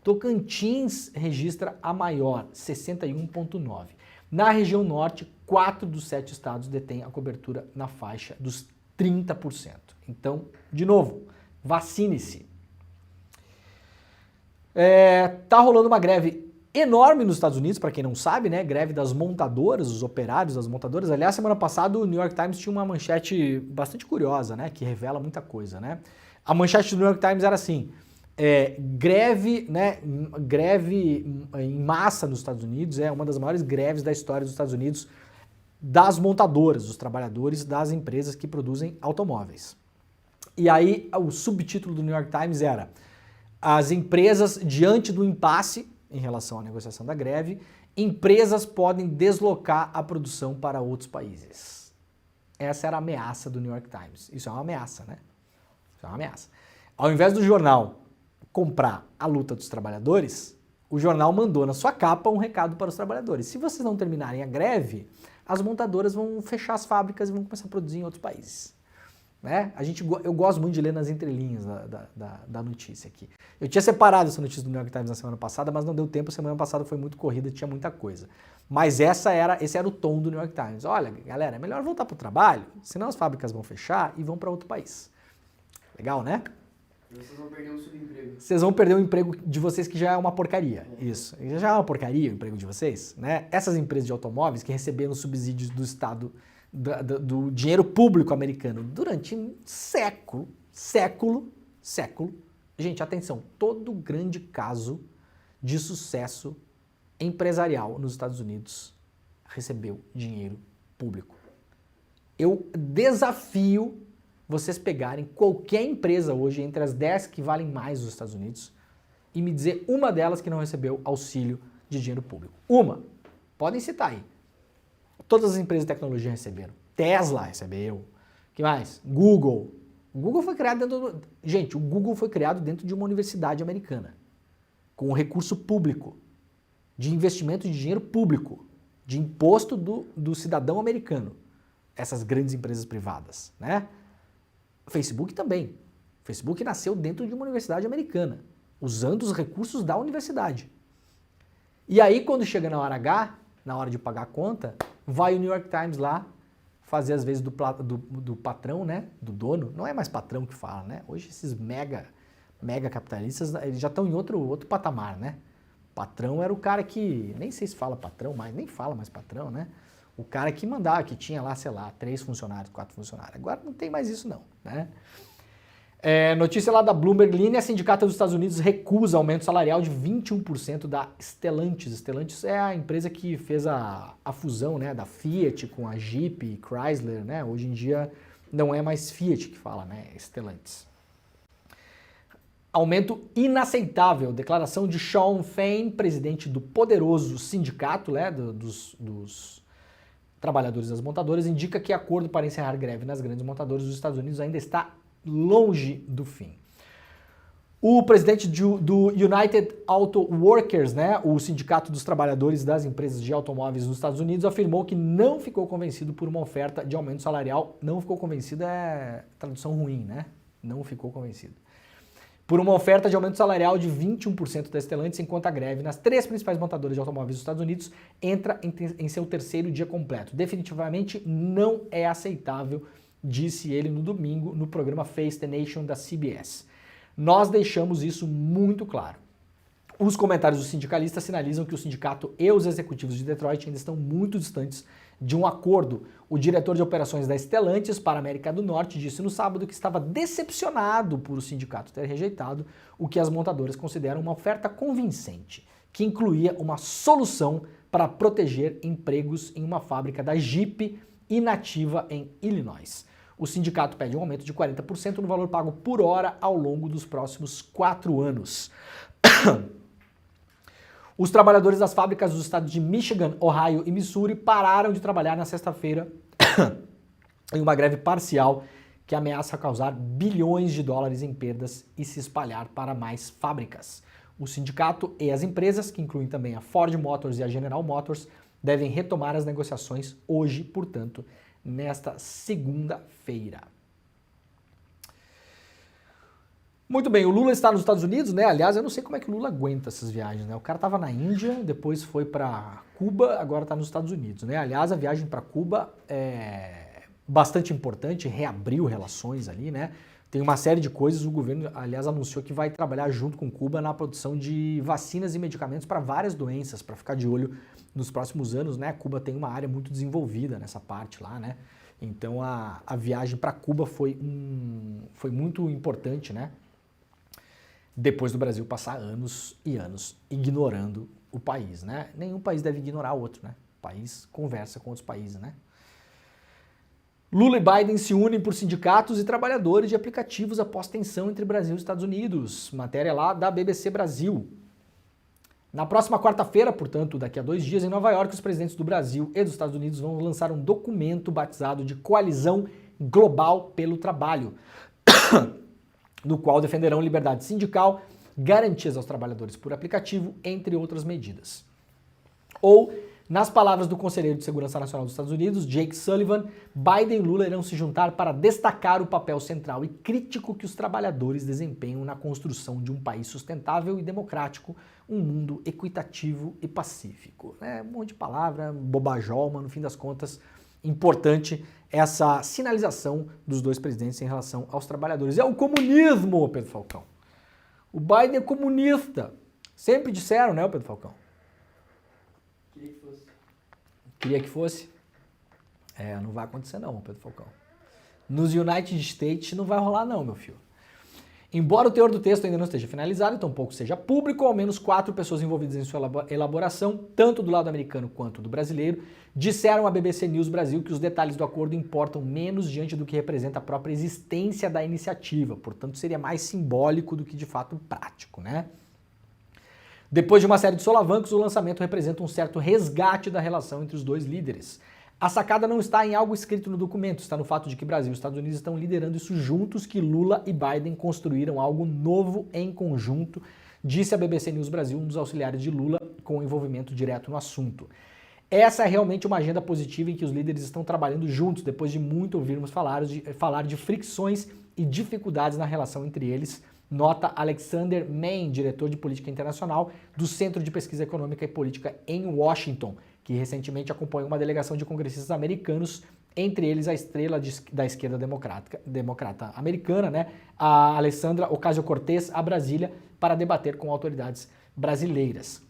Tocantins registra a maior, 61,9%. Na região norte, 4 dos 7 estados detêm a cobertura na faixa dos 30%. Então, de novo, vacine-se. Tá rolando uma greve enorme nos Estados Unidos, para quem não sabe, né? Greve das montadoras, os operários das montadoras. Aliás, semana passada o New York Times tinha uma manchete bastante curiosa, né? Que revela muita coisa, né? A manchete do New York Times era assim: greve, né? Greve em massa nos Estados Unidos, é uma das maiores greves da história dos Estados Unidos, das montadoras, dos trabalhadores das empresas que produzem automóveis. E aí o subtítulo do New York Times era: as empresas diante do impasse em relação à negociação da greve, empresas podem deslocar a produção para outros países. Essa era a ameaça do New York Times. Isso é uma ameaça, né? Isso é uma ameaça. Ao invés do jornal comprar a luta dos trabalhadores, o jornal mandou na sua capa um recado para os trabalhadores: se vocês não terminarem a greve, as montadoras vão fechar as fábricas e vão começar a produzir em outros países. Né? Eu gosto muito de ler nas entrelinhas da notícia aqui. Eu tinha separado essa notícia do New York Times na semana passada, mas não deu tempo, a semana passada foi muito corrida, tinha muita coisa. Mas esse era o tom do New York Times. Olha, galera, é melhor voltar para o trabalho, senão as fábricas vão fechar e vão para outro país. Legal, né? Vocês vão perder um subemprego. Vocês vão perder o emprego de vocês, que já é uma porcaria. Isso. Já é uma porcaria o emprego de vocês, né? Essas empresas de automóveis que receberam subsídios do Estado, do dinheiro público americano durante um século. Gente, atenção, todo grande caso de sucesso empresarial nos Estados Unidos recebeu dinheiro público. Eu desafio vocês pegarem qualquer empresa hoje, entre as 10 que valem mais nos Estados Unidos, e me dizer uma delas que não recebeu auxílio de dinheiro público. Uma. Podem citar aí. Todas as empresas de tecnologia receberam. Tesla recebeu. Que mais? Google. O Google foi criado dentro Gente, o Google foi criado dentro de uma universidade americana, com recurso público, de investimento de dinheiro público, de imposto do cidadão americano. Essas grandes empresas privadas, né? O Facebook também. O Facebook nasceu dentro de uma universidade americana, usando os recursos da universidade. E aí, quando chega na hora H, na hora de pagar a conta, vai o New York Times lá fazer as vezes do patrão, né? Do dono. Não é mais patrão que fala, né? Hoje esses mega capitalistas, eles já estão em outro patamar, né? Patrão era o cara que, nem sei se fala patrão, mas nem fala mais patrão, né? O cara que mandava, que tinha lá, sei lá, 3 funcionários, 4 funcionários. Agora não tem mais isso não, né? Notícia lá da Bloomberg Linha: a Sindicata dos Estados Unidos recusa aumento salarial de 21% da Stellantis. Stellantis é a empresa que fez a fusão, né, da Fiat com a Jeep, Chrysler, né? Hoje em dia não é mais Fiat que fala, né? É Stellantis. Aumento inaceitável. Declaração de Shawn Fain, presidente do poderoso sindicato, né, dos trabalhadores das montadoras, indica que acordo para encerrar greve nas grandes montadoras dos Estados Unidos ainda está longe do fim. O presidente do United Auto Workers, né, o sindicato dos trabalhadores das empresas de automóveis nos Estados Unidos, afirmou que não ficou convencido por uma oferta de aumento salarial. Não ficou convencido é tradução ruim, né? Não ficou convencido. Por uma oferta de aumento salarial de 21% da Stellantis, enquanto a greve nas 3 principais montadoras de automóveis dos Estados Unidos entra em seu 3º dia completo. Definitivamente não é aceitável, disse ele no domingo no programa Face the Nation da CBS. Nós deixamos isso muito claro. Os comentários dos sindicalistas sinalizam que o sindicato e os executivos de Detroit ainda estão muito distantes de um acordo. O diretor de operações da Stellantis para a América do Norte disse no sábado que estava decepcionado por o sindicato ter rejeitado o que as montadoras consideram uma oferta convincente, que incluía uma solução para proteger empregos em uma fábrica da Jeep inativa em Illinois. O sindicato pede um aumento de 40% no valor pago por hora ao longo dos próximos 4 anos. Os trabalhadores das fábricas dos estados de Michigan, Ohio e Missouri pararam de trabalhar na sexta-feira em uma greve parcial que ameaça causar bilhões de dólares em perdas e se espalhar para mais fábricas. O sindicato e as empresas, que incluem também a Ford Motors e a General Motors, devem retomar as negociações hoje, portanto, nesta segunda-feira. Muito bem, o Lula está nos Estados Unidos, né? Aliás, eu não sei como é que o Lula aguenta essas viagens, né? O cara estava na Índia, depois foi para Cuba, agora está nos Estados Unidos, né? Aliás, a viagem para Cuba é bastante importante, reabriu relações ali, né? Tem uma série de coisas, o governo, aliás, anunciou que vai trabalhar junto com Cuba na produção de vacinas e medicamentos para várias doenças, para ficar de olho nos próximos anos, né? Cuba tem uma área muito desenvolvida nessa parte lá, né? Então a viagem para Cuba foi muito importante, né? Depois do Brasil passar anos e anos ignorando o país, né? Nenhum país deve ignorar o outro, né? O país conversa com outros países, né? Lula e Biden se unem por sindicatos e trabalhadores de aplicativos após tensão entre Brasil e Estados Unidos. Matéria lá da BBC Brasil. Na próxima quarta-feira, portanto, daqui a 2 dias, em Nova York, os presidentes do Brasil e dos Estados Unidos vão lançar um documento batizado de Coalizão Global pelo Trabalho, no qual defenderão liberdade sindical, garantias aos trabalhadores por aplicativo, entre outras medidas. Ou, nas palavras do Conselheiro de Segurança Nacional dos Estados Unidos, Jake Sullivan, Biden e Lula irão se juntar para destacar o papel central e crítico que os trabalhadores desempenham na construção de um país sustentável e democrático, um mundo equitativo e pacífico. É um monte de palavra, bobajol, mas no fim das contas, importante essa sinalização dos dois presidentes em relação aos trabalhadores. É o comunismo, Pedro Falcão. O Biden é comunista. Sempre disseram, né, Pedro Falcão? Queria que fosse. Queria que fosse? Não vai acontecer não, Pedro Falcão. Nos United States não vai rolar não, meu filho. Embora o teor do texto ainda não esteja finalizado e tampouco seja público, ao menos 4 pessoas envolvidas em sua elaboração, tanto do lado americano quanto do brasileiro, disseram à BBC News Brasil que os detalhes do acordo importam menos diante do que representa a própria existência da iniciativa, portanto seria mais simbólico do que de fato prático, né? Depois de uma série de solavancos, o lançamento representa um certo resgate da relação entre os dois líderes. A sacada não está em algo escrito no documento, está no fato de que Brasil e Estados Unidos estão liderando isso juntos, que Lula e Biden construíram algo novo em conjunto, disse a BBC News Brasil, um dos auxiliares de Lula, com envolvimento direto no assunto. Essa é realmente uma agenda positiva em que os líderes estão trabalhando juntos, depois de muito ouvirmos falar de fricções e dificuldades na relação entre eles, nota Alexander Mann, diretor de política internacional do Centro de Pesquisa Econômica e Política em Washington, que recentemente acompanhou uma delegação de congressistas americanos, entre eles a estrela da esquerda democrata americana, né, a Alessandra Ocasio-Cortez, a Brasília, para debater com autoridades brasileiras.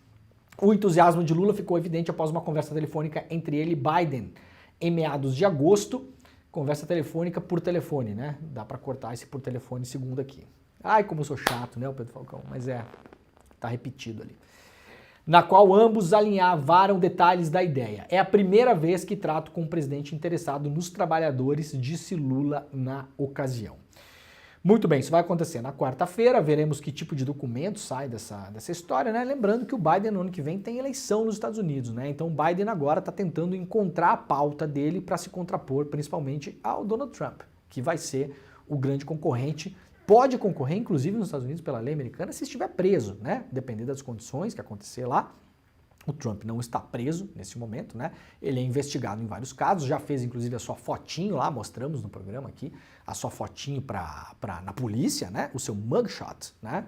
O entusiasmo de Lula ficou evidente após uma conversa telefônica entre ele e Biden, em meados de agosto, conversa telefônica por telefone, né, dá para cortar esse por telefone segundo aqui. Ai, como eu sou chato, né, o Pedro Falcão, mas tá repetido ali. Na qual ambos alinhavaram detalhes da ideia. É a primeira vez que trato com um presidente interessado nos trabalhadores, disse Lula na ocasião. Muito bem, isso vai acontecer na quarta-feira, veremos que tipo de documento sai dessa história, né? Lembrando que o Biden no ano que vem tem eleição nos Estados Unidos, né? Então o Biden agora está tentando encontrar a pauta dele para se contrapor principalmente ao Donald Trump, que vai ser o grande concorrente. Pode concorrer, inclusive, nos Estados Unidos pela lei americana se estiver preso, né? Dependendo das condições que acontecer lá. O Trump não está preso nesse momento, né? Ele é investigado em vários casos, já fez inclusive a sua fotinho lá, mostramos no programa aqui, a sua fotinho na polícia, né? O seu mugshot, né?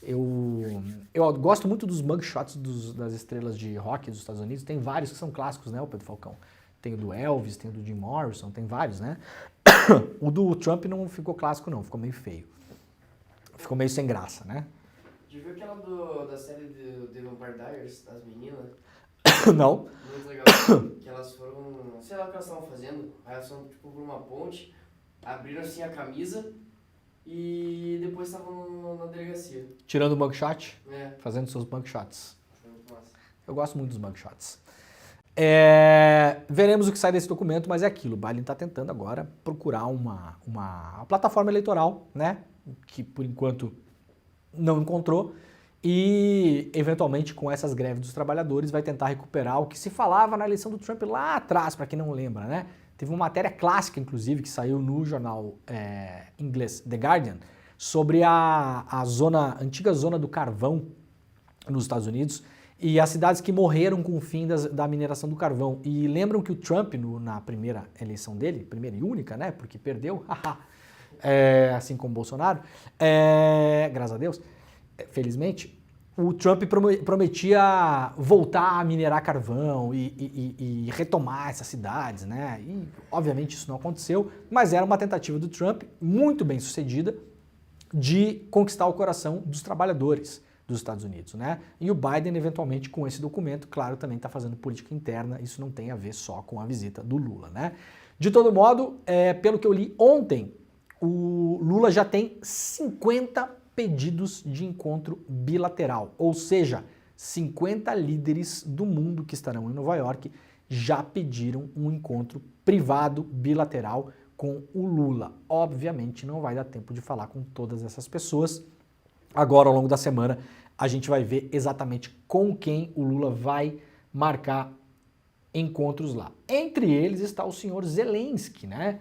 Eu gosto muito dos mugshots das estrelas de rock dos Estados Unidos, tem vários que são clássicos, né, o Pedro Falcão? Tem o do Elvis, tem o do Jim Morrison, tem vários, né? O do Trump não ficou clássico não, ficou meio feio. Ficou meio sem graça, né? Já viu aquela da série do The Vampire Diaries, das meninas? Não. Muito legal. Que elas foram, sei lá o que elas estavam fazendo, aí elas foram tipo por uma ponte, abriram assim a camisa e depois estavam na delegacia. Tirando o mugshot? É. Fazendo seus mugshots. Foi muito massa. Eu gosto muito dos mugshots. Veremos o que sai desse documento, mas é aquilo. O Biden está tentando agora procurar uma plataforma eleitoral, né? Que por enquanto não encontrou. E eventualmente com essas greves dos trabalhadores vai tentar recuperar o que se falava na eleição do Trump lá atrás, para quem não lembra, né? Teve uma matéria clássica, inclusive, que saiu no jornal inglês The Guardian, sobre a antiga zona do carvão nos Estados Unidos, e as cidades que morreram com o fim da mineração do carvão. E lembram que o Trump, na primeira eleição dele, primeira e única, né, porque perdeu, assim como o Bolsonaro, graças a Deus, felizmente, o Trump prometia voltar a minerar carvão e retomar essas cidades, né? E, obviamente, isso não aconteceu, mas era uma tentativa do Trump, muito bem sucedida, de conquistar o coração dos trabalhadores dos Estados Unidos, né? E o Biden, eventualmente, com esse documento, claro, também está fazendo política interna, isso não tem a ver só com a visita do Lula, né? De todo modo, pelo que eu li ontem, o Lula já tem 50 pedidos de encontro bilateral, ou seja, 50 líderes do mundo que estarão em Nova York já pediram um encontro privado bilateral com o Lula. Obviamente não vai dar tempo de falar com todas essas pessoas. Agora, ao longo da semana, a gente vai ver exatamente com quem o Lula vai marcar encontros lá. Entre eles está o senhor Zelensky, né?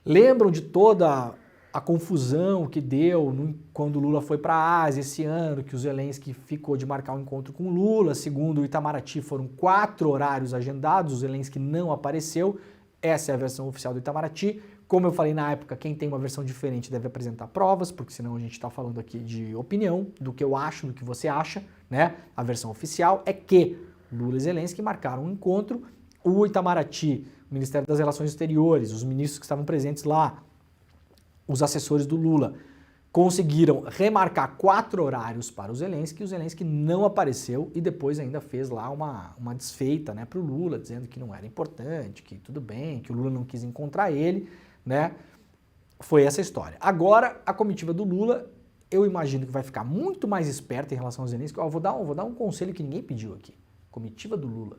Lembram de toda a confusão que deu quando o Lula foi para a Ásia esse ano, que o Zelensky ficou de marcar um encontro com o Lula. Segundo o Itamaraty, foram 4 horários agendados, o Zelensky não apareceu. Essa é a versão oficial do Itamaraty. Como eu falei na época, quem tem uma versão diferente deve apresentar provas, porque senão a gente está falando aqui de opinião, do que eu acho, do que você acha, né? A versão oficial é que Lula e Zelensky marcaram um encontro, o Itamaraty, o Ministério das Relações Exteriores, os ministros que estavam presentes lá, os assessores do Lula, conseguiram remarcar 4 horários para o Zelensky, e o Zelensky não apareceu e depois ainda fez lá uma desfeita, né, para o Lula, dizendo que não era importante, que tudo bem, que o Lula não quis encontrar ele, né? Foi essa história. Agora, a comitiva do Lula, eu imagino que vai ficar muito mais esperta em relação ao Zelensky. Vou dar um conselho que ninguém pediu aqui. Comitiva do Lula.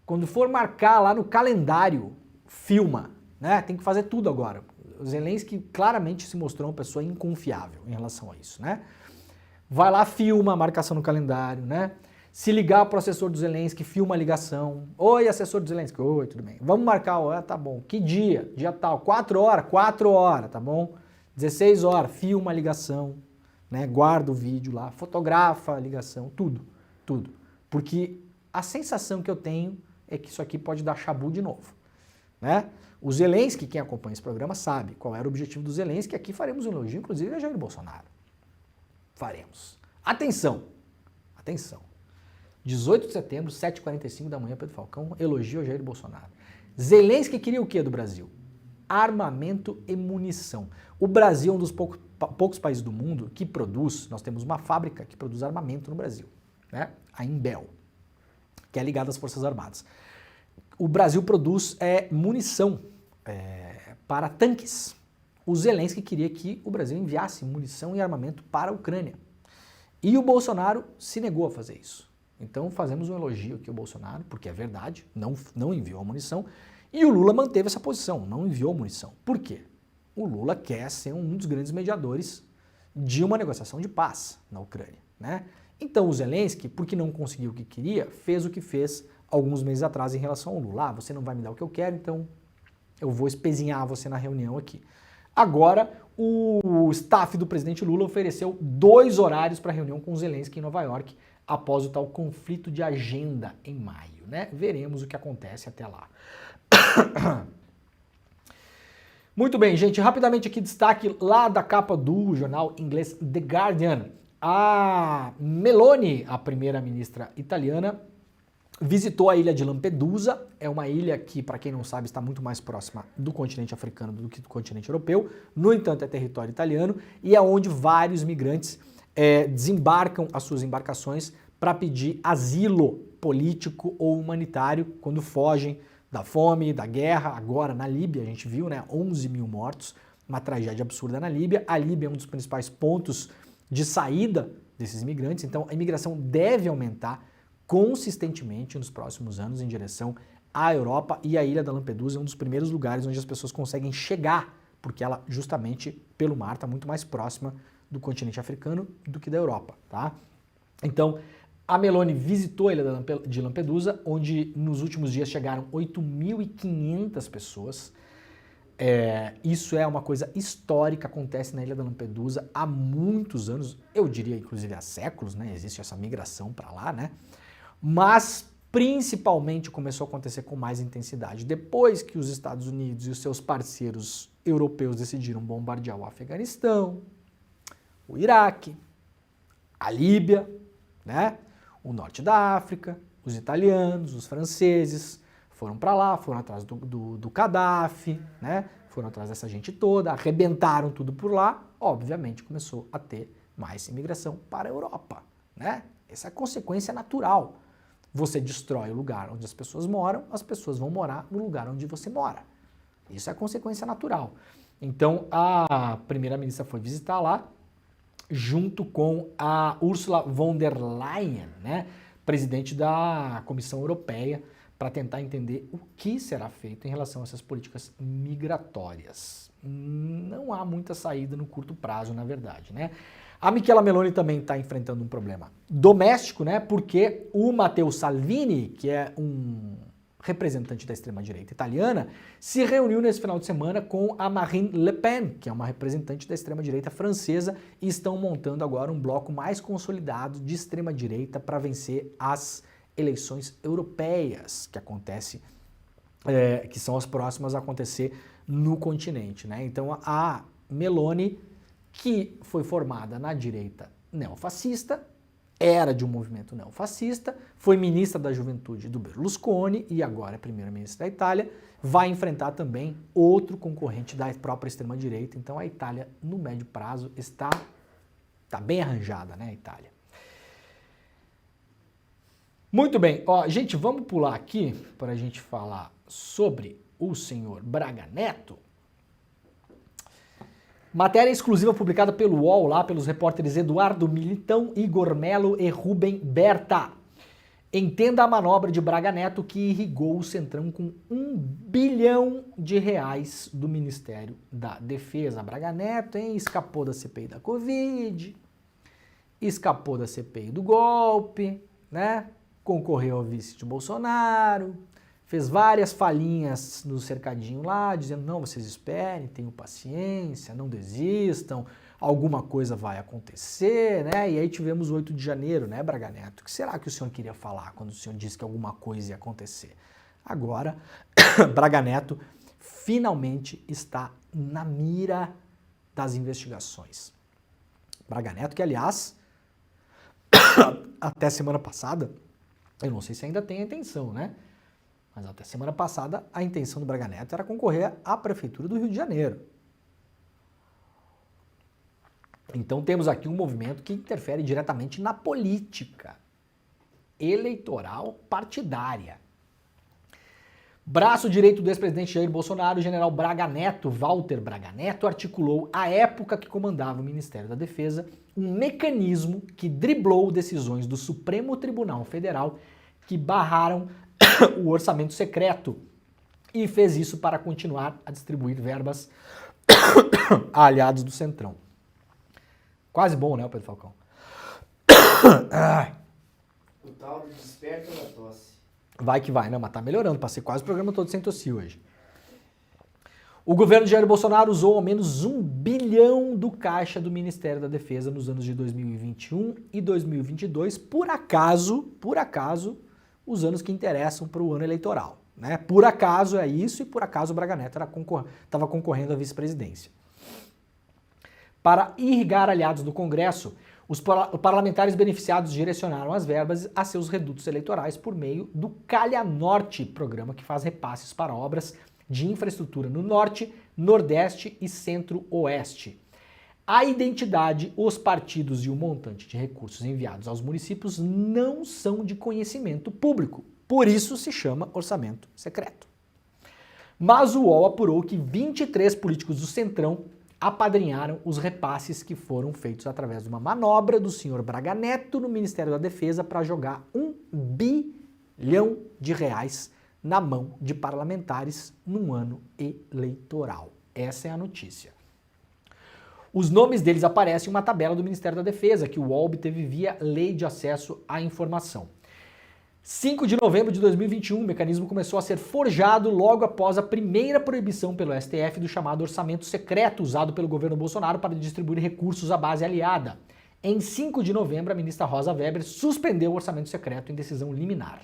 Quando for marcar lá no calendário, filma, né? Tem que fazer tudo agora. O Zelensky claramente se mostrou uma pessoa inconfiável em relação a isso, né? Vai lá, filma a marcação no calendário, né? Se ligar para o assessor do Zelensky, filma a ligação. Oi, assessor do Zelensky. Oi, tudo bem. Vamos marcar, tá bom. Que dia? Dia tal. 4 horas, tá bom? 16 horas, filma a ligação, né? Guarda o vídeo lá, fotografa a ligação, tudo. Porque a sensação que eu tenho é que isso aqui pode dar chabu de novo, né? O Zelensky, quem acompanha esse programa, sabe qual era o objetivo do Zelensky. Aqui faremos um elogio, inclusive, a Jair Bolsonaro. Faremos. Atenção! 18 de setembro, 7h45 da manhã, Pedro Falcão, elogio a Jair Bolsonaro. Zelensky queria o quê do Brasil? Armamento e munição. O Brasil é um dos poucos países do mundo que produz, nós temos uma fábrica que produz armamento no Brasil, né? A Imbel, que é ligada às Forças Armadas. O Brasil produz munição para tanques. O Zelensky queria que o Brasil enviasse munição e armamento para a Ucrânia. E o Bolsonaro se negou a fazer isso. Então fazemos um elogio aqui ao Bolsonaro, porque é verdade, não enviou a munição. E o Lula manteve essa posição, não enviou munição. Por quê? O Lula quer ser um dos grandes mediadores de uma negociação de paz na Ucrânia, né? Então o Zelensky, porque não conseguiu o que queria, fez o que fez alguns meses atrás em relação ao Lula. Você não vai me dar o que eu quero, então eu vou espezinhar você na reunião aqui. Agora, o staff do presidente Lula ofereceu 2 horários para reunião com o Zelensky em Nova York, após o tal conflito de agenda em maio, né? Veremos o que acontece até lá. Muito bem, gente, rapidamente aqui destaque lá da capa do jornal inglês The Guardian. A Meloni, a primeira-ministra italiana, visitou a ilha de Lampedusa. É uma ilha que, para quem não sabe, está muito mais próxima do continente africano do que do continente europeu. No entanto, é território italiano e é onde vários migrantes desembarcam as suas embarcações para pedir asilo político ou humanitário quando fogem da fome, da guerra. Agora na Líbia, a gente viu, né, 11 mil mortos, uma tragédia absurda na Líbia. A Líbia é um dos principais pontos de saída desses imigrantes, então a imigração deve aumentar consistentemente nos próximos anos em direção à Europa, e a ilha da Lampedusa é um dos primeiros lugares onde as pessoas conseguem chegar, porque ela justamente pelo mar está muito mais próxima do continente africano do que da Europa, tá? Então a Meloni visitou a ilha de Lampedusa, onde nos últimos dias chegaram 8.500 pessoas. Isso é uma coisa histórica, acontece na ilha da Lampedusa há muitos anos, eu diria inclusive há séculos, né? Existe essa migração para lá, né? Mas principalmente começou a acontecer com mais intensidade depois que os Estados Unidos e os seus parceiros europeus decidiram bombardear o Afeganistão, o Iraque, a Líbia, né? O norte da África, os italianos, os franceses foram para lá, foram atrás do Gaddafi, né? Foram atrás dessa gente toda, arrebentaram tudo por lá, obviamente começou a ter mais imigração para a Europa, né? Essa é a consequência natural. Você destrói o lugar onde as pessoas vão morar no lugar onde você mora. Isso é a consequência natural. Então, a primeira-ministra foi visitar lá, junto com a Ursula von der Leyen, né, presidente da Comissão Europeia, para tentar entender o que será feito em relação a essas políticas migratórias. Não há muita saída no curto prazo, na verdade, né? A Michela Meloni também está enfrentando um problema doméstico, né? Porque o Matteo Salvini, que é um representante da extrema-direita italiana, se reuniu nesse final de semana com a Marine Le Pen, que é uma representante da extrema-direita francesa, e estão montando agora um bloco mais consolidado de extrema-direita para vencer as eleições europeias que são as próximas a acontecer no continente, né? Então a Meloni, que foi formada na direita neofascista, era de um movimento neofascista, foi ministra da Juventude do Berlusconi e agora é primeira-ministra da Itália, vai enfrentar também outro concorrente da própria extrema-direita. Então a Itália, no médio prazo, está bem arranjada, né, a Itália? Muito bem, ó, gente, vamos pular aqui para a gente falar sobre o senhor Braga Neto. Matéria exclusiva publicada pelo UOL, lá pelos repórteres Eduardo Militão, Igor Melo e Rubem Berta. Entenda a manobra de Braga Neto que irrigou o Centrão com R$1 bilhão do Ministério da Defesa. Braga Neto, hein, escapou da CPI da Covid, escapou da CPI do golpe, né? Concorreu ao vice de Bolsonaro, fez várias falinhas no cercadinho lá, dizendo, não, vocês esperem, tenham paciência, não desistam, alguma coisa vai acontecer, né? E aí tivemos o 8 de janeiro, né, Braga Neto? O que será que o senhor queria falar quando o senhor disse que alguma coisa ia acontecer? Agora, Braga Neto finalmente está na mira das investigações. Braga Neto, que aliás, até semana passada, eu não sei se ainda tem a intenção, né? Mas até semana passada a intenção do Braga Neto era concorrer à Prefeitura do Rio de Janeiro. Então temos aqui um movimento que interfere diretamente na política eleitoral partidária. Braço direito do ex-presidente Jair Bolsonaro, o general Braga Neto, Walter Braga Neto, articulou, à época que comandava o Ministério da Defesa, um mecanismo que driblou decisões do Supremo Tribunal Federal que barraram o orçamento secreto e fez isso para continuar a distribuir verbas a aliados do Centrão. Quase bom, né, Pedro Falcão? O tal do desperta da tosse. Vai que vai, né? Mas tá melhorando. Passei quase o programa todo sem tossir hoje. O governo de Jair Bolsonaro usou ao menos R$1 bilhão do caixa do Ministério da Defesa nos anos de 2021 e 2022, por acaso, os anos que interessam para o ano eleitoral, né? Por acaso é isso e por acaso o Braga Neto estava concorrendo à vice-presidência. Para irrigar aliados do Congresso, os parlamentares beneficiados direcionaram as verbas a seus redutos eleitorais por meio do Calha Norte, programa que faz repasses para obras de infraestrutura no Norte, Nordeste e Centro-Oeste. A identidade, os partidos e o montante de recursos enviados aos municípios não são de conhecimento público, por isso se chama orçamento secreto. Mas o UOL apurou que 23 políticos do Centrão apadrinharam os repasses que foram feitos através de uma manobra do senhor Braga Neto no Ministério da Defesa para jogar R$1 bilhão na mão de parlamentares num ano eleitoral. Essa é a notícia. Os nomes deles aparecem em uma tabela do Ministério da Defesa, que o UOL obteve via Lei de Acesso à Informação. 5 de novembro de 2021, o mecanismo começou a ser forjado logo após a primeira proibição pelo STF do chamado orçamento secreto usado pelo governo Bolsonaro para distribuir recursos à base aliada. Em 5 de novembro, a ministra Rosa Weber suspendeu o orçamento secreto em decisão liminar.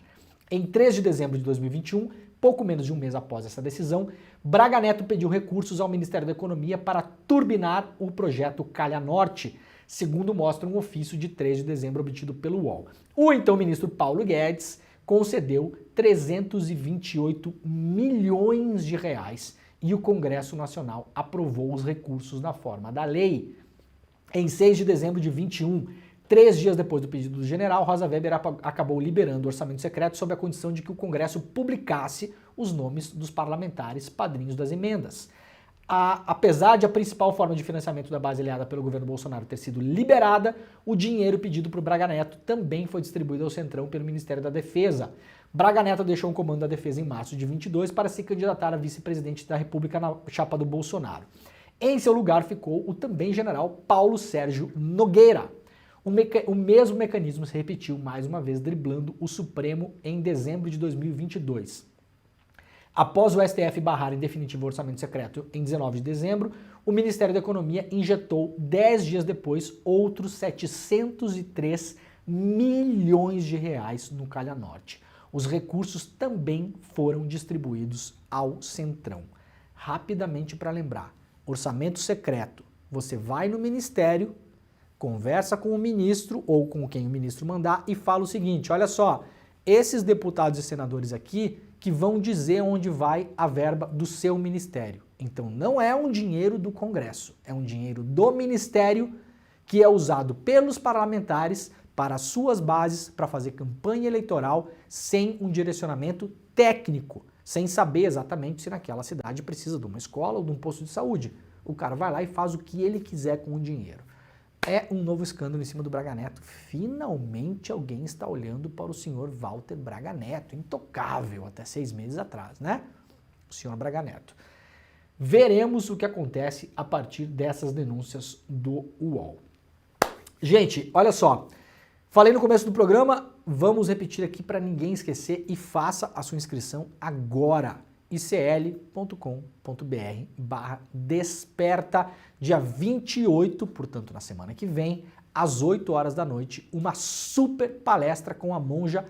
Em 3 de dezembro de 2021, pouco menos de um mês após essa decisão, Braga Neto pediu recursos ao Ministério da Economia para turbinar o projeto Calha Norte, segundo mostra um ofício de 3 de dezembro obtido pelo UOL. O então ministro Paulo Guedes concedeu 328 milhões de reais e o Congresso Nacional aprovou os recursos na forma da lei. Em 6 de dezembro de 21, 3 dias depois do pedido do general, Rosa Weber acabou liberando o orçamento secreto sob a condição de que o Congresso publicasse os nomes dos parlamentares padrinhos das emendas. Apesar de a principal forma de financiamento da base aliada pelo governo Bolsonaro ter sido liberada, o dinheiro pedido por Braga Neto também foi distribuído ao Centrão pelo Ministério da Defesa. Braga Neto deixou o comando da Defesa em março de 22 para se candidatar a vice-presidente da República na chapa do Bolsonaro. Em seu lugar ficou o também general Paulo Sérgio Nogueira. O mesmo mecanismo se repetiu mais uma vez, driblando o Supremo em dezembro de 2022. Após o STF barrar em definitivo o orçamento secreto em 19 de dezembro, o Ministério da Economia injetou 10 dias depois outros 703 milhões de reais no Calha Norte. Os recursos também foram distribuídos ao Centrão. Rapidamente para lembrar, orçamento secreto, você vai no Ministério, conversa com o ministro ou com quem o ministro mandar e fala o seguinte, olha só, esses deputados e senadores aqui que vão dizer onde vai a verba do seu ministério. Então não é um dinheiro do Congresso, é um dinheiro do ministério que é usado pelos parlamentares para suas bases, para fazer campanha eleitoral sem um direcionamento técnico, sem saber exatamente se naquela cidade precisa de uma escola ou de um posto de saúde. O cara vai lá e faz o que ele quiser com o dinheiro. É um novo escândalo em cima do Braga Neto. Finalmente alguém está olhando para o senhor Walter Braga Neto, intocável até 6 meses atrás, né? O senhor Braga Neto. Veremos o que acontece a partir dessas denúncias do UOL. Gente, olha só. Falei no começo do programa, vamos repetir aqui para ninguém esquecer e faça a sua inscrição agora. icl.com.br/desperta, dia 28, portanto na semana que vem, às 8 horas da noite, uma super palestra com a Monja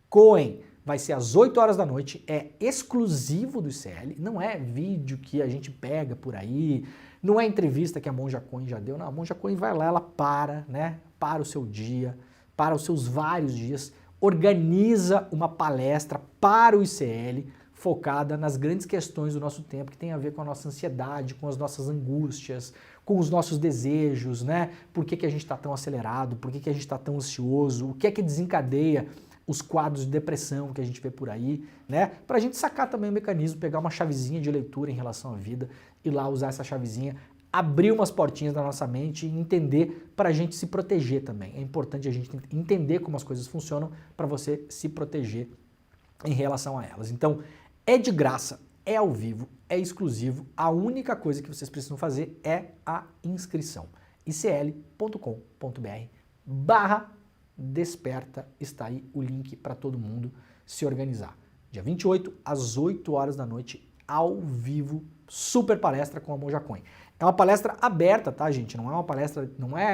Cohen. Vai ser às 8 horas da noite, é exclusivo do ICL, não é vídeo que a gente pega por aí, não é entrevista que a Monja Cohen já deu, não, a Monja Cohen vai lá, ela para, né, para o seu dia, para os seus vários dias, organiza uma palestra para o ICL, focada nas grandes questões do nosso tempo, que tem a ver com a nossa ansiedade, com as nossas angústias, com os nossos desejos, né? Por que a gente está tão acelerado, por que a gente está tão ansioso, o que é que desencadeia os quadros de depressão que a gente vê por aí, né? Para a gente sacar também o mecanismo, pegar uma chavezinha de leitura em relação à vida e lá usar essa chavezinha, abrir umas portinhas da nossa mente e entender para a gente se proteger também. É importante a gente entender como as coisas funcionam para você se proteger em relação a elas. Então, é de graça, é ao vivo, é exclusivo. A única coisa que vocês precisam fazer é a inscrição. icl.com.br/desperta, está aí o link para todo mundo se organizar. Dia 28, às 8 horas da noite, ao vivo, super palestra com a Monja Cohen. É uma palestra aberta, tá, gente? Não é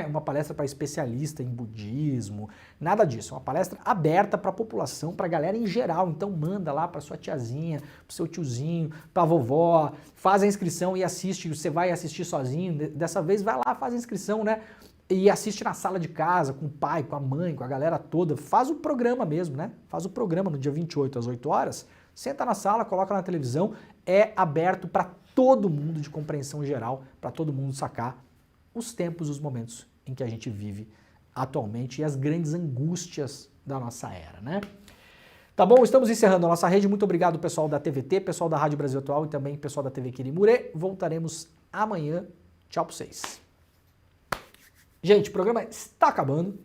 uma palestra para especialista em budismo, nada disso. É uma palestra aberta para a população, para a galera em geral. Então manda lá para sua tiazinha, para seu tiozinho, para a vovó, faz a inscrição e assiste. Você vai assistir sozinho, dessa vez vai lá, faz a inscrição, né? E assiste na sala de casa, com o pai, com a mãe, com a galera toda. Faz o programa mesmo, né? Faz o programa no dia 28 às 8 horas. Senta na sala, coloca na televisão. É aberto para todo mundo, de compreensão geral, para todo mundo sacar os tempos, os momentos em que a gente vive atualmente e as grandes angústias da nossa era, né? Tá bom? Estamos encerrando a nossa rede. Muito obrigado, pessoal da TVT, pessoal da Rádio Brasil Atual e também pessoal da TV Quirimurê. Voltaremos amanhã. Tchau pra vocês. Gente, o programa está acabando.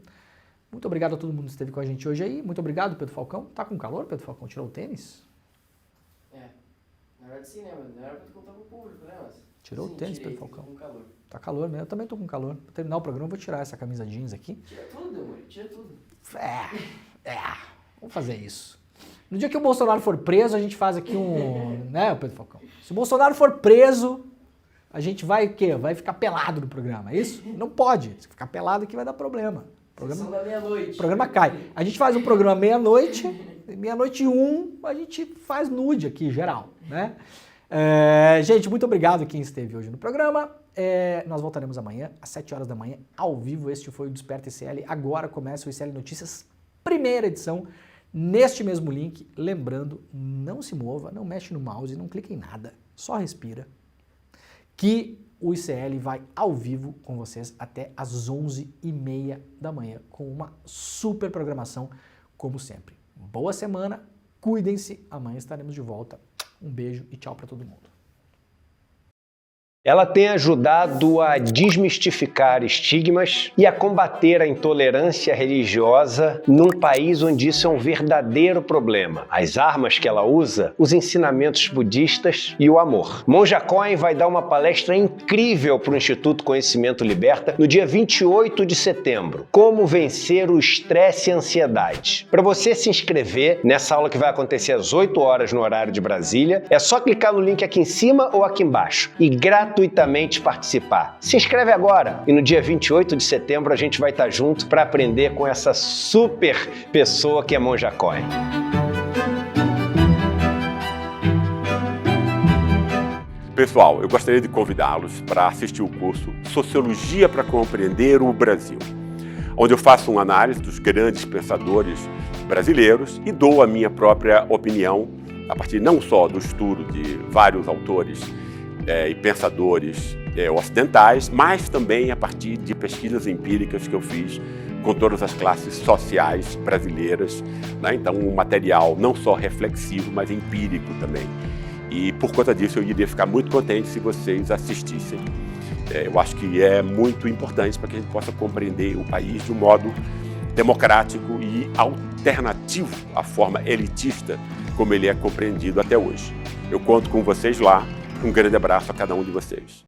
Muito obrigado a todo mundo que esteve com a gente hoje aí. Muito obrigado, Pedro Falcão. Tá com calor, Pedro Falcão? Tirou o tênis? Na verdade sim, né, mano? Não era pra tu contar pro público, né, mas... Tirou sim, o tênis, tirei, Pedro Falcão? tô com calor. Tá calor mesmo, eu também tô com calor. Pra terminar o programa eu vou tirar essa camisa jeans aqui. Tira tudo, amor, tira tudo. Vamos fazer isso. No dia que o Bolsonaro for preso, a gente faz aqui um... né, Pedro Falcão? Se o Bolsonaro for preso, a gente vai o quê? Vai ficar pelado no programa, é isso? Não pode. Se ficar pelado aqui vai dar problema. Sessão da meia-noite. O programa cai. A gente faz um programa meia-noite, meia-noite e 1, a gente faz nude aqui, geral, né? Gente, muito obrigado quem esteve hoje no programa. Nós voltaremos amanhã, às 7 horas da manhã, ao vivo. Este foi o Desperta ICL. Agora começa o ICL Notícias, primeira edição, neste mesmo link. Lembrando, não se mova, não mexe no mouse, não clique em nada, só respira. Que o ICL vai ao vivo com vocês até às 11h30 da manhã, com uma super programação, como sempre. Boa semana, cuidem-se, amanhã estaremos de volta. Um beijo e tchau para todo mundo. Ela tem ajudado a desmistificar estigmas e a combater a intolerância religiosa num país onde isso é um verdadeiro problema. As armas que ela usa, os ensinamentos budistas e o amor. Monja Coen vai dar uma palestra incrível para o Instituto Conhecimento Liberta no dia 28 de setembro. Como vencer o estresse e a ansiedade. Para você se inscrever nessa aula que vai acontecer às 8 horas no horário de Brasília, é só clicar no link aqui em cima ou aqui embaixo e gratuitamente participar. Se inscreve agora e no dia 28 de setembro a gente vai estar junto para aprender com essa super pessoa que é Monja Coen. Pessoal, eu gostaria de convidá-los para assistir o curso Sociologia para Compreender o Brasil, onde eu faço uma análise dos grandes pensadores brasileiros e dou a minha própria opinião a partir não só do estudo de vários autores e pensadores ocidentais, mas também a partir de pesquisas empíricas que eu fiz com todas as classes sociais brasileiras, né? Então, um material não só reflexivo, mas empírico também. E por conta disso, eu iria ficar muito contente se vocês assistissem. Eu acho que é muito importante para que a gente possa compreender o país de um modo democrático e alternativo à forma elitista como ele é compreendido até hoje. Eu conto com vocês lá. Um grande abraço a cada um de vocês.